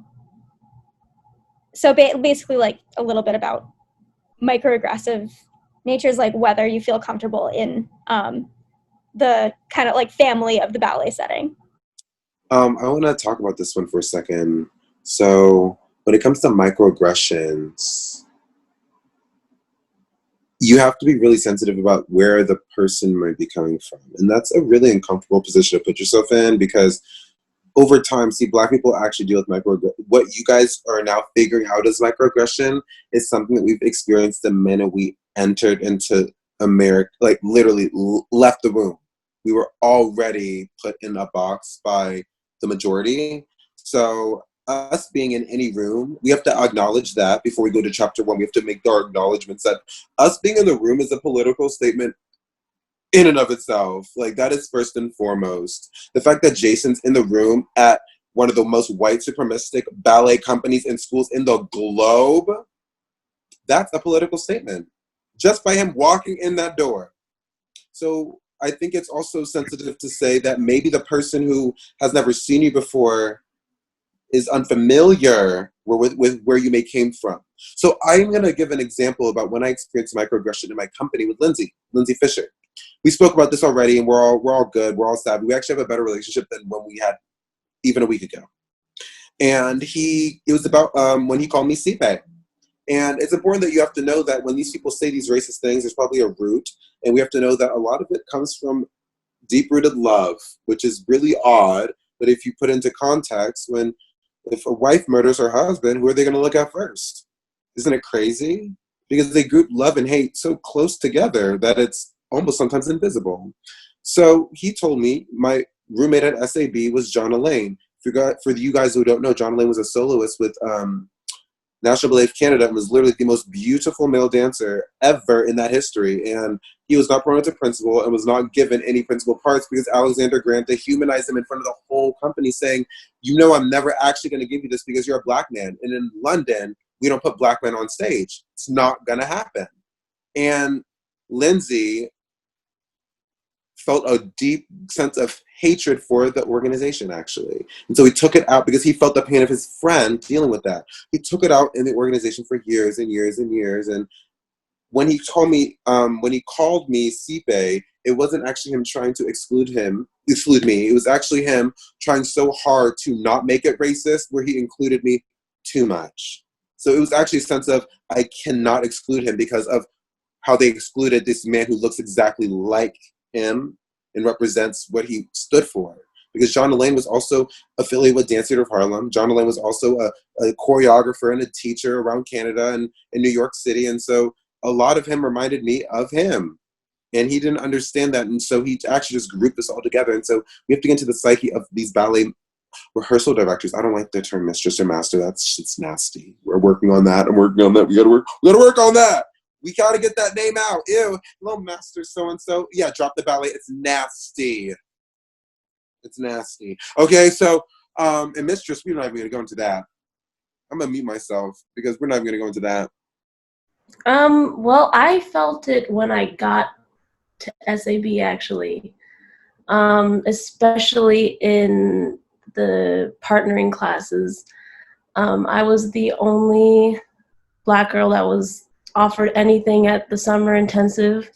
So basically like a little bit about microaggressive natures, like whether you feel comfortable in the kind of like family of the ballet setting. I want to talk about this one for a second. So when it comes to microaggressions, you have to be really sensitive about where the person might be coming from. And that's a really uncomfortable position to put yourself in, because over time, see, Black people actually deal with microaggression. What you guys are now figuring out as microaggression is something that we've experienced the minute we entered into America, like literally left the room. We were already put in a box by the majority. So us being in any room, we have to acknowledge that before we go to chapter 1. We have to make our acknowledgements that us being in the room is a political statement in and of itself. Like, that is first and foremost. The fact that Jason's in the room at one of the most white supremacistic ballet companies and schools in the globe, that's a political statement. Just by him walking in that door. So I think it's also sensitive to say that maybe the person who has never seen you before is unfamiliar with where you may came from. So I'm going to give an example about when I experienced microaggression in my company with Lindsay Fisher. We spoke about this already, and we're all good. We're all sad. We actually have a better relationship than when we had even a week ago. And it was about when he called me CPA. And it's important that you have to know that when these people say these racist things, there's probably a root. And we have to know that a lot of it comes from deep-rooted love, which is really odd. But if you put into context, if a wife murders her husband, who are they going to look at first? Isn't it crazy? Because they group love and hate so close together that it's almost sometimes invisible. So he told me my roommate at SAB was John Elaine. For you guys who don't know, John Elaine was a soloist with National Ballet of Canada and was literally the most beautiful male dancer ever in that history. And he was not promoted to principal and was not given any principal parts because Alexander Grant dehumanized him in front of the whole company, saying, you know, I'm never actually going to give you this because you're a Black man. And in London, we don't put Black men on stage. It's not going to happen. And Lindsay felt a deep sense of hatred for the organization, actually. And so he took it out because he felt the pain of his friend dealing with that. He took it out in the organization for years and years and years. And when he called me Sipe, it wasn't actually him trying to exclude me. It was actually him trying so hard to not make it racist, where he included me too much. So it was actually a sense of, I cannot exclude him because of how they excluded this man who looks exactly like him and represents what he stood for. Because John Elaine was also affiliated with Dance Theater of Harlem. John Elaine was also a choreographer and a teacher around Canada and in New York City. And so a lot of him reminded me of him. And he didn't understand that. And so he actually just grouped this all together. And so we have to get into the psyche of these ballet rehearsal directors. I don't like the term mistress or master. It's nasty. We're working on that. I'm working on that. We gotta work on that. We gotta get that name out. Ew. Hello, master so-and-so. Yeah, drop the ballet. It's nasty. It's nasty. Okay, so, and mistress, we're not even gonna go into that. I'm gonna mute myself because we're not even gonna go into that. Well, I felt it when I got to SAB, actually, especially in the partnering classes. I was the only Black girl that was offered anything at the summer intensive,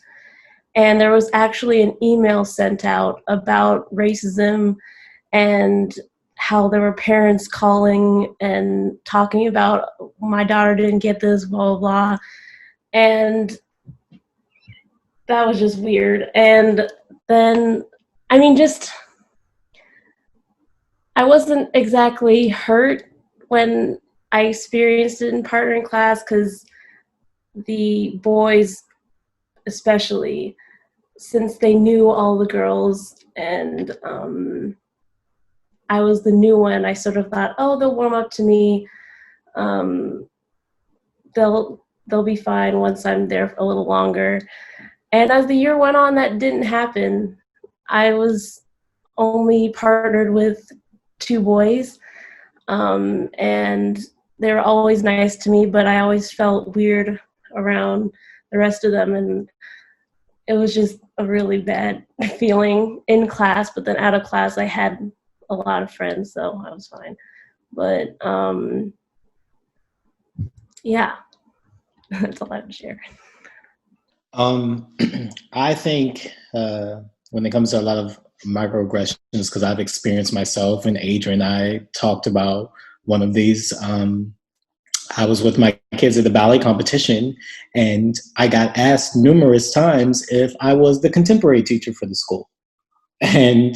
and there was actually an email sent out about racism and how there were parents calling and talking about, my daughter didn't get this, blah, blah, blah. And that was just weird. And then, I mean, I wasn't exactly hurt when I experienced it in partnering class, because the boys, especially, since they knew all the girls and I was the new one, I sort of thought, oh, they'll warm up to me. They'll be fine once I'm there for a little longer. And as the year went on, that didn't happen. I was only partnered with 2 boys, and they were always nice to me, but I always felt weird around the rest of them, and it was just a really bad feeling in class. But then out of class, I had a lot of friends, so I was fine. But yeah, that's all I have to share. I think when it comes to a lot of microaggressions, because I've experienced myself, and Adrian and I talked about one of these. I was with my kids at the ballet competition, and I got asked numerous times if I was the contemporary teacher for the school. And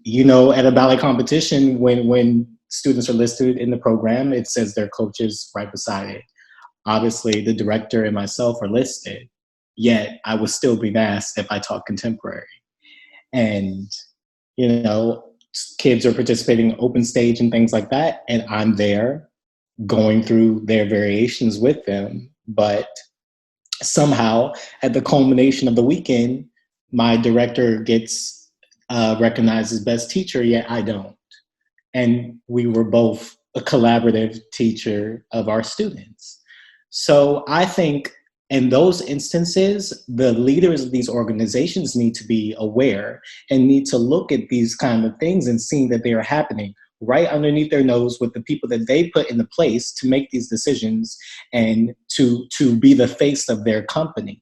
you know, at a ballet competition, when students are listed in the program, it says their coaches right beside it. Obviously, the director and myself are listed, yet I would still be asked if I taught contemporary. And, you know, kids are participating in open stage and things like that, and I'm there going through their variations with them. But somehow, at the culmination of the weekend, my director gets recognized as best teacher, yet I don't. And we were both a collaborative teacher of our students. So I think in those instances, the leaders of these organizations need to be aware and need to look at these kind of things and see that they are happening right underneath their nose with the people that they put into place to make these decisions and to be the face of their company.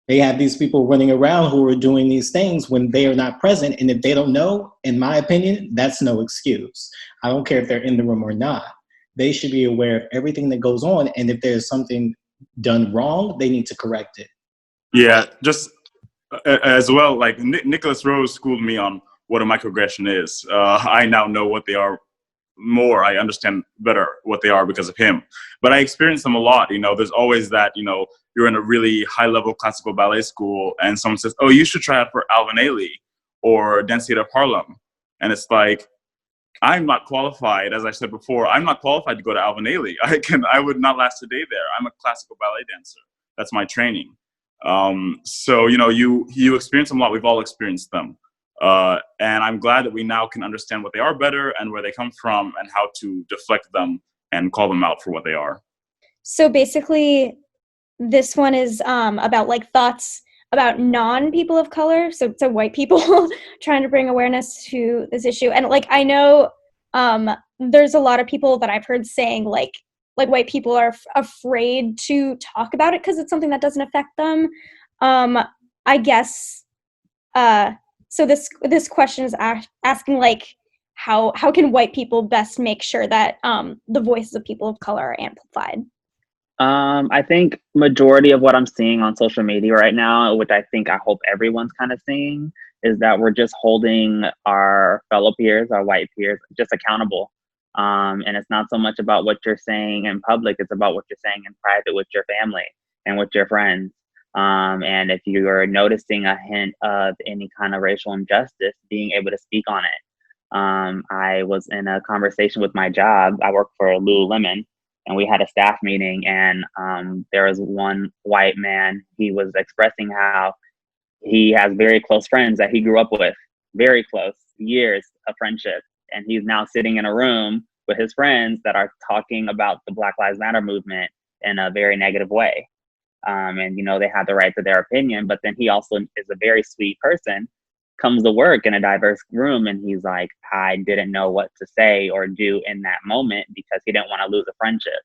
They have these people running around who are doing these things when they are not present. And if they don't know, in my opinion, that's no excuse. I don't care if they're in the room or not. They should be aware of everything that goes on. And if there's something done wrong, they need to correct it. Yeah, just as well, like Nicholas Rose schooled me on what a microaggression is. I now know what they are more. I understand better what they are because of him. But I experience them a lot. You know, there's always that, you know, you're in a really high-level classical ballet school and someone says, oh, you should try out for Alvin Ailey or Dance Theater of Harlem. And it's like, I'm not qualified, as I said before, I'm not qualified to go to Alvin Ailey. I would not last a day there. I'm a classical ballet dancer. That's my training. So, you know, you experience them a lot. We've all experienced them. And I'm glad that we now can understand what they are better and where they come from and how to deflect them and call them out for what they are. So basically, this one is about like thoughts about non-people of color, so white people, trying to bring awareness to this issue. And like, I know there's a lot of people that I've heard saying like white people are afraid to talk about it because it's something that doesn't affect them. I guess, so this question is asking like, how can white people best make sure that the voices of people of color are amplified? I think majority of what I'm seeing on social media right now, which I hope everyone's kind of seeing, is that we're just holding our fellow peers, our white peers, just accountable. And it's not so much about what you're saying in public, it's about what you're saying in private with your family and with your friends. And if you are noticing a hint of any kind of racial injustice, being able to speak on it. I was in a conversation with my job. I work for Lululemon. And we had a staff meeting, and there was one white man. He was expressing how he has very close friends that he grew up with, very close, years of friendship. And he's now sitting in a room with his friends that are talking about the Black Lives Matter movement in a very negative way. And, they have the right to their opinion, but then he also is a very sweet person, comes to work in a diverse room, and he's like, I didn't know what to say or do in that moment because he didn't want to lose a friendship.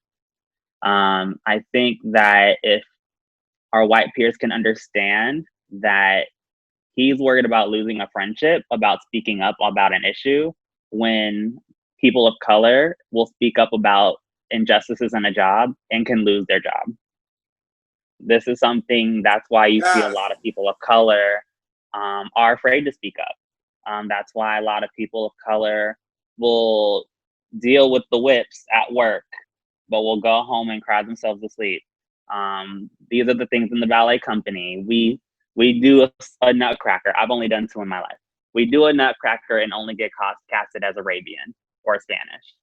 I think that if our white peers can understand that he's worried about losing a friendship, about speaking up about an issue, when people of color will speak up about injustices in a job and can lose their job. This is something, that's why you see a lot of people of color are afraid to speak up. That's why a lot of people of color will deal with the whips at work, but will go home and cry themselves to sleep. These are the things in the ballet company. We do a nutcracker. I've only done 2 in my life. We do a nutcracker and only get casted as Arabian or Spanish.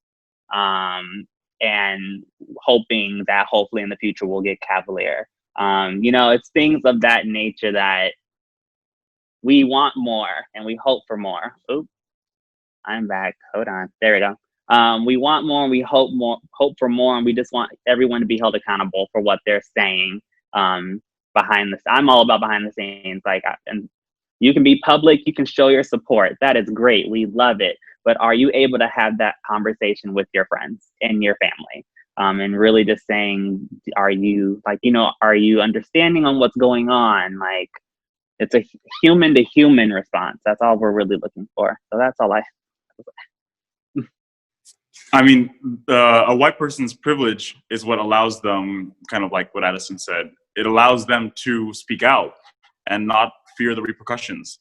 And hoping that hopefully in the future we'll get Cavalier. It's things of that nature that we want more and we hope for more. Oops, I'm back. Hold on. There we go. We want more and we hope for more, and we just want everyone to be held accountable for what they're saying behind the. I'm all about behind the scenes. And you can be public, you can show your support. That is great. We love it. But are you able to have that conversation with your friends and your family? And really just saying, are you understanding on what's going on? Like, it's a human to human response. That's all we're really looking for. So that's all I mean, a white person's privilege is what allows them, kind of like what Addison said, it allows them to speak out and not fear the repercussions.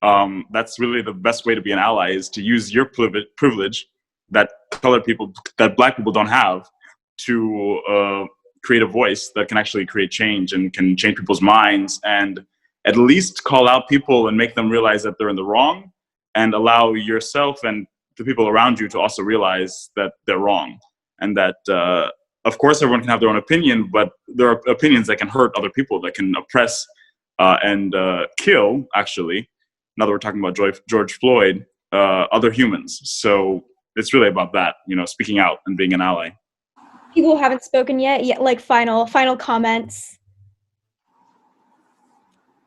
That's really the best way to be an ally, is to use your privilege that Black people don't have, to create a voice that can actually create change and can change people's minds, and at least call out people and make them realize that they're in the wrong, and allow yourself and the people around you to also realize that they're wrong. And that, of course, everyone can have their own opinion, but there are opinions that can hurt other people, that can oppress and kill, actually, now that we're talking about George Floyd, other humans. So it's really about that, speaking out and being an ally. People who haven't spoken yet, like final comments.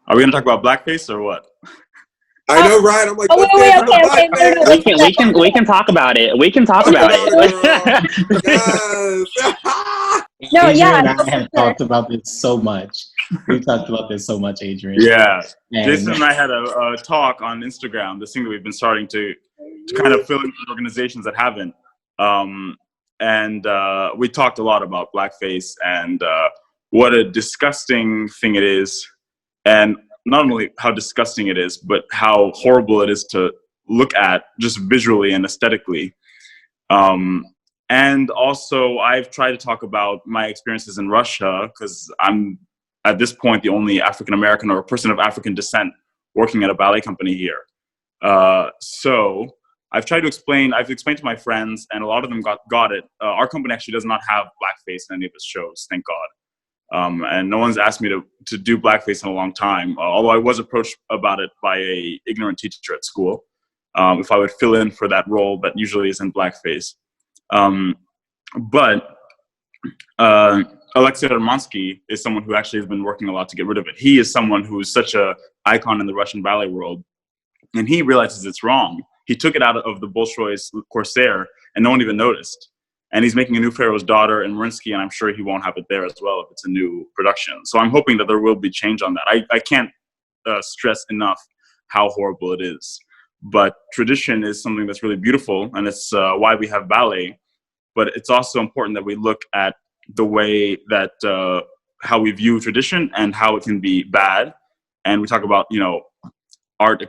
Are we gonna talk about blackface or what? I know, right? I'm like, wait, okay. We can talk about it. We can talk about it. Yes. No, Adrian yeah. and I have talked about this so much. We've talked about this so much, Adrian. Yeah. And Jason and I had a talk on Instagram, this thing that we've been starting to kind of fill in organizations that haven't. And we talked a lot about blackface and what a disgusting thing it is. And not only how disgusting it is, but how horrible it is to look at just visually and aesthetically. And also, I've tried to talk about my experiences in Russia, because I'm, at this point, the only African-American or a person of African descent working at a ballet company here. So I've tried to explain, I've explained to my friends, and a lot of them got it. Our company actually does not have blackface in any of its shows, thank God. And no one's asked me to do blackface in a long time, although I was approached about it by a ignorant teacher at school, if I would fill in for that role that usually is in blackface. But Alexei Armansky is someone who actually has been working a lot to get rid of it. He is someone who is such a icon in the Russian ballet world, and he realizes it's wrong. He took it out of the Bolshoi's Corsair, and no one even noticed. And he's making a new Pharaoh's Daughter in Mariinsky, and I'm sure he won't have it there as well if it's a new production. So I'm hoping that there will be change on that. I can't stress enough how horrible it is. But tradition is something that's really beautiful, and it's why we have ballet. But it's also important that we look at the way that how we view tradition and how it can be bad. And we talk about, art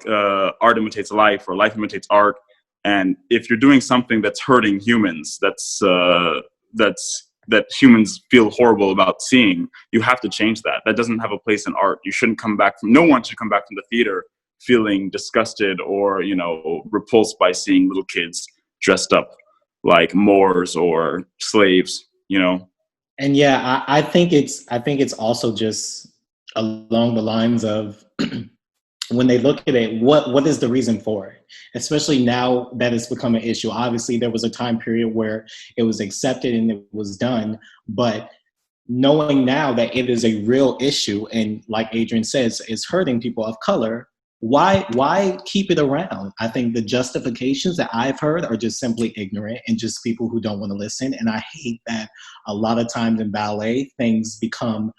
imitates life, or life imitates art. And if you're doing something that's hurting humans, that humans feel horrible about seeing, you have to change that. That doesn't have a place in art. No one should come back from the theater feeling disgusted or, repulsed by seeing little kids dressed up like Moors or slaves, And yeah, I think it's also just along the lines of when they look at it, what is the reason for it? Especially now that it's become an issue. Obviously, there was a time period where it was accepted and it was done, but knowing now that it is a real issue and, like Adrian says, is hurting people of color, why keep it around? I think the justifications that I've heard are just simply ignorant and just people who don't want to listen. And I hate that a lot of times in ballet, things become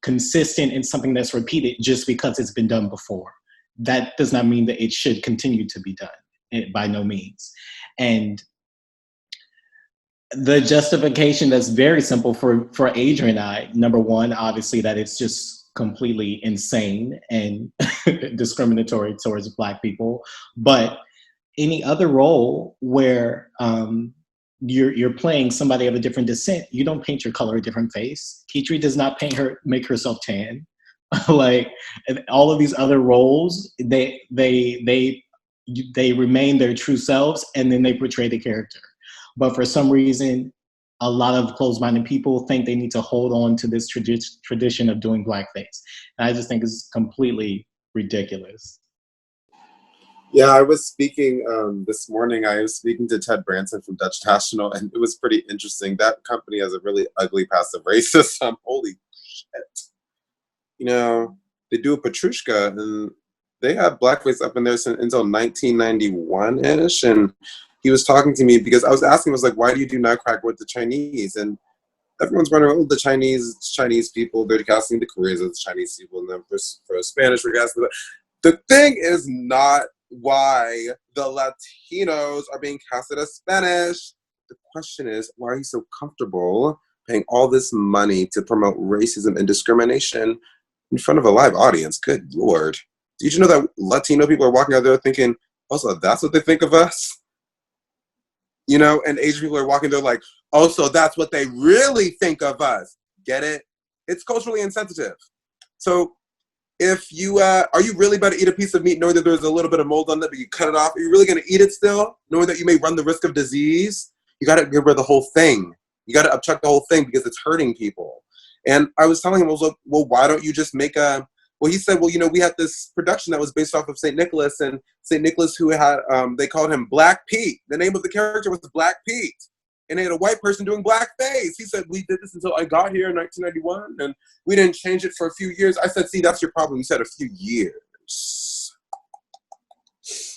consistent in something that's repeated just because it's been done before. That does not mean that it should continue to be done, by no means. And the justification that's very simple for Adrian and I, number one, obviously that it's just completely insane and discriminatory towards Black people. But any other role where you're playing somebody of a different descent, you don't paint your color a different face. Kitri does not make herself tan. Like all of these other roles, they remain their true selves and then they portray the character. But for some reason, a lot of closed-minded people think they need to hold on to this tradition of doing blackface. And I just think it's completely ridiculous. Yeah, I was speaking this morning. I was speaking to Ted Branson from Dutch National, and it was pretty interesting. That company has a really ugly passive racism. Holy shit. They do a Petrushka, and they had blackface up in there until 1991-ish, and he was talking to me because I was asking him, I was like, why do you do Nutcracker with the Chinese? And everyone's wondering, the Chinese people, they're casting the Koreans as the Chinese people, and then for Spanish, we're casting the thing is not why the Latinos are being casted as Spanish. The question is, why are you so comfortable paying all this money to promote racism and discrimination in front of a live audience? Good Lord. Did you know that Latino people are walking out there thinking, also, that's what they think of us? And Asian people are walking there like, oh, so that's what they really think of us. Get it? It's culturally insensitive. So if you, are you really about to eat a piece of meat knowing that there's a little bit of mold on it, but you cut it off? Are you really going to eat it still, knowing that you may run the risk of disease? You got to get rid of the whole thing. You got to upchuck the whole thing because it's hurting people. And I was telling him, I was like, well, why don't you just make well, he said, well, we had this production that was based off of St. Nicholas, and St. Nicholas, who had, they called him Black Pete. The name of the character was Black Pete. And they had a white person doing blackface. He said, we did this until I got here in 1991, and we didn't change it for a few years. I said, see, that's your problem. You said a few years.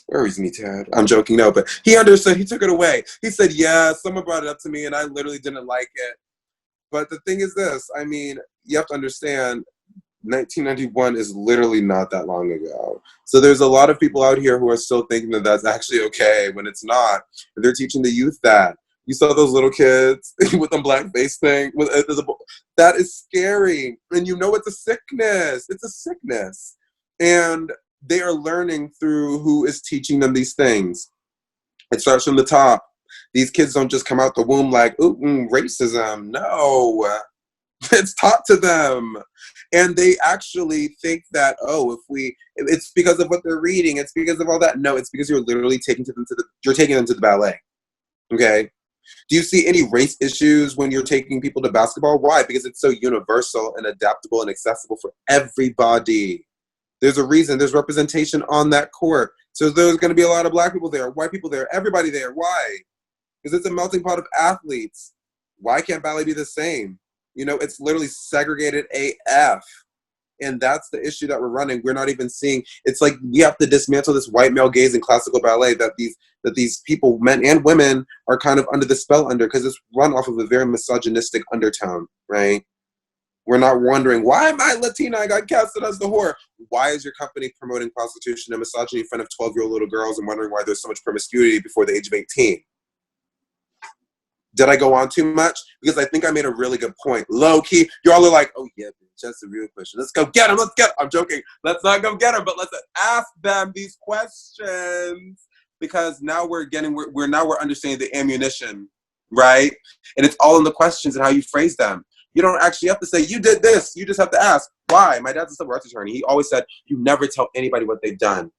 Where is me, Ted? I'm joking, no, but he understood. He took it away. He said, yeah, someone brought it up to me, and I literally didn't like it. But the thing is this, you have to understand, 1991 is literally not that long ago. So there's a lot of people out here who are still thinking that that's actually okay when it's not. They're teaching the youth that. You saw those little kids with the blackface thing. That is scary. And it's a sickness. It's a sickness. And they are learning through who is teaching them these things. It starts from the top. These kids don't just come out the womb like, ooh, racism. No. It's taught to them. And they actually think that, it's because of what they're reading. It's because of all that. No, it's because you're literally taking them to the ballet. Okay? Do you see any race issues when you're taking people to basketball? Why? Because it's so universal and adaptable and accessible for everybody. There's a reason. There's representation on that court. So there's going to be a lot of Black people there, white people there, everybody there. Why? Because it's a melting pot of athletes. Why can't ballet be the same? You know, it's literally segregated AF. And that's the issue that we're running. We're not even seeing, it's like we have to dismantle this white male gaze in classical ballet that these people, men and women, are kind of under the spell under, because it's run off of a very misogynistic undertone, right? We're not wondering, why am I Latina? I got casted as the whore. Why is your company promoting prostitution and misogyny in front of 12-year-old little girls and wondering why there's so much promiscuity before the age of 18? Did I go on too much? Because I think I made a really good point. Low key, y'all are like, oh yeah, bitch, that's a real question. Let's go get him. Let's get him. I'm joking. Let's not go get him, but let's ask them these questions, because now we're understanding the ammunition, right? And it's all in the questions and how you phrase them. You don't actually have to say, you did this. You just have to ask, why? My dad's a civil rights attorney. He always said, you never tell anybody what they've done.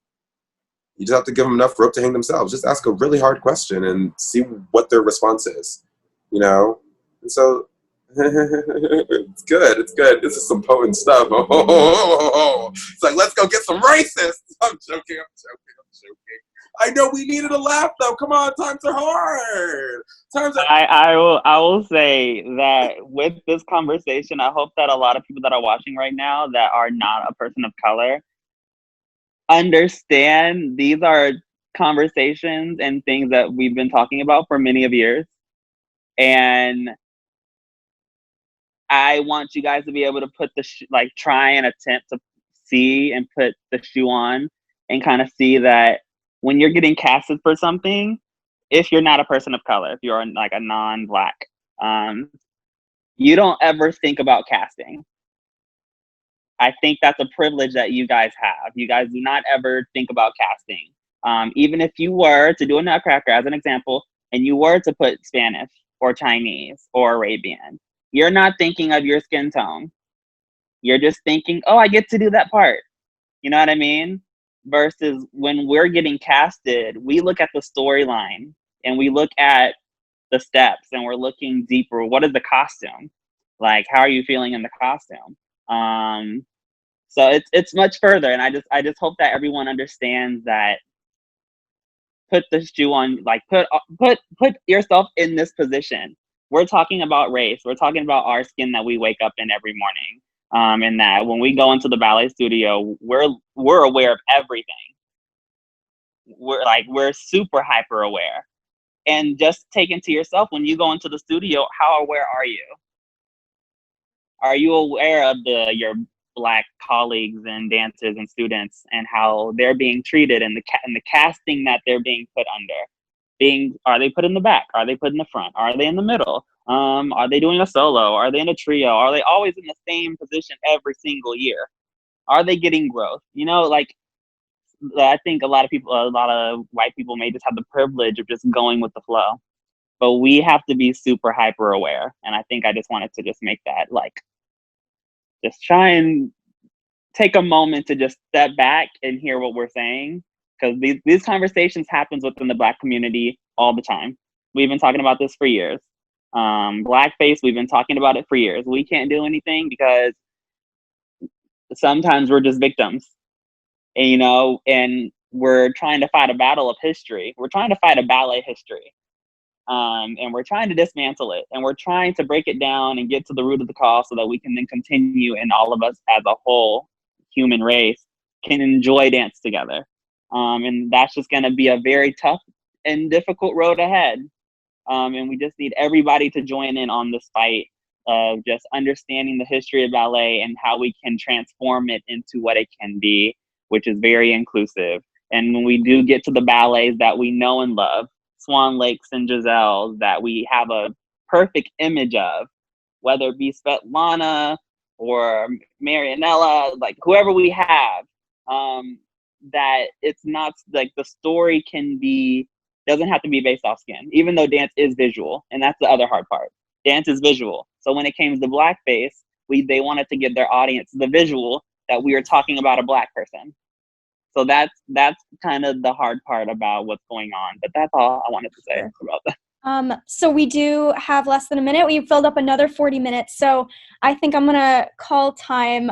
You just have to give them enough rope to hang themselves. Just ask a really hard question and see what their response is, you know? And so, it's good. It's good. This is some potent stuff. It's like, let's go get some racists. I'm joking. I know we needed a laugh, though. Come on, times are hard. I will say that with this conversation, I hope that a lot of people that are watching right now that are not a person of color understand these are conversations and things that we've been talking about for many of years. And I want you guys to be able to put try and attempt to see and put the shoe on and kind of see that when you're getting casted for something, if you're not a person of color, if you're like a non-Black, you don't ever think about casting. I think that's a privilege that you guys have. You guys do not ever think about casting. Even if you were to do a Nutcracker as an example, and you were to put Spanish or Chinese or Arabian, you're not thinking of your skin tone. You're just thinking, oh, I get to do that part. You know what I mean? Versus when we're getting casted, we look at the storyline and we look at the steps and we're looking deeper. What is the costume? Like, how are you feeling in the costume? So it's much further, and I just hope that everyone understands that. Put the shoe on, like put yourself in this position. We're talking about race. We're talking about our skin that we wake up in every morning, and that when we go into the ballet studio, we're aware of everything. We're super hyper aware, and just take into yourself when you go into the studio, how aware are you? Are you aware of your Black colleagues and dancers and students and how they're being treated and the casting that they're being put under? Are they put in the back? Are they put in the front? Are they in the middle? Are they doing a solo? Are they in a trio? Are they always in the same position every single year? Are they getting growth? You know, like, I think a lot of white people may just have the privilege of just going with the flow, but we have to be super hyper aware. And I think I just wanted to just make that, like, just try and take a moment to just step back and hear what we're saying, because these conversations happens within the Black community all the time. We've been talking about this for years. Blackface, we've been talking about it for years. We can't do anything because sometimes we're just victims, and and we're trying to fight a battle of history. We're trying to fight a ballet history. And we're trying to dismantle it, and we're trying to break it down and get to the root of the cause so that we can then continue, and all of us as a whole human race can enjoy dance together. And that's just going to be a very tough and difficult road ahead. And we just need everybody to join in on this fight of just understanding the history of ballet and how we can transform it into what it can be, which is very inclusive. And when we do get to the ballets that we know and love, Swan Lakes and Giselle's, that we have a perfect image of, whether it be Svetlana or Marianella, like whoever we have, that it's not like the story doesn't have to be based off skin, even though dance is visual. And that's the other hard part. Dance is visual. So when it came to blackface, they wanted to give their audience the visual that we were talking about a Black person. So that's kind of the hard part about what's going on. But that's all I wanted to say about that. So we do have less than a minute. We've filled up another 40 minutes. So I think I'm going to call time.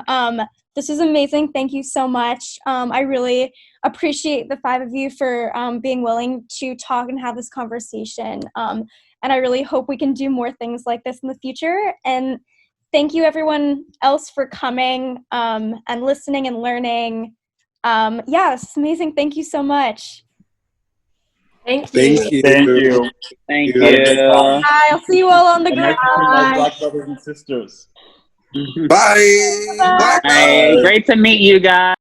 This is amazing. Thank you so much. I really appreciate the 5 of you for being willing to talk and have this conversation. And I really hope we can do more things like this in the future. And thank you everyone else for coming and listening and learning. Yeah, it's amazing. Thank you so much. Thank you. Thank you. Thank you. Thank Had a great you. time. Bye. I'll see you all on the And group. nice to see my Bye. Black brothers and sisters. Bye. Bye. Black Bye. love. Great to meet you guys.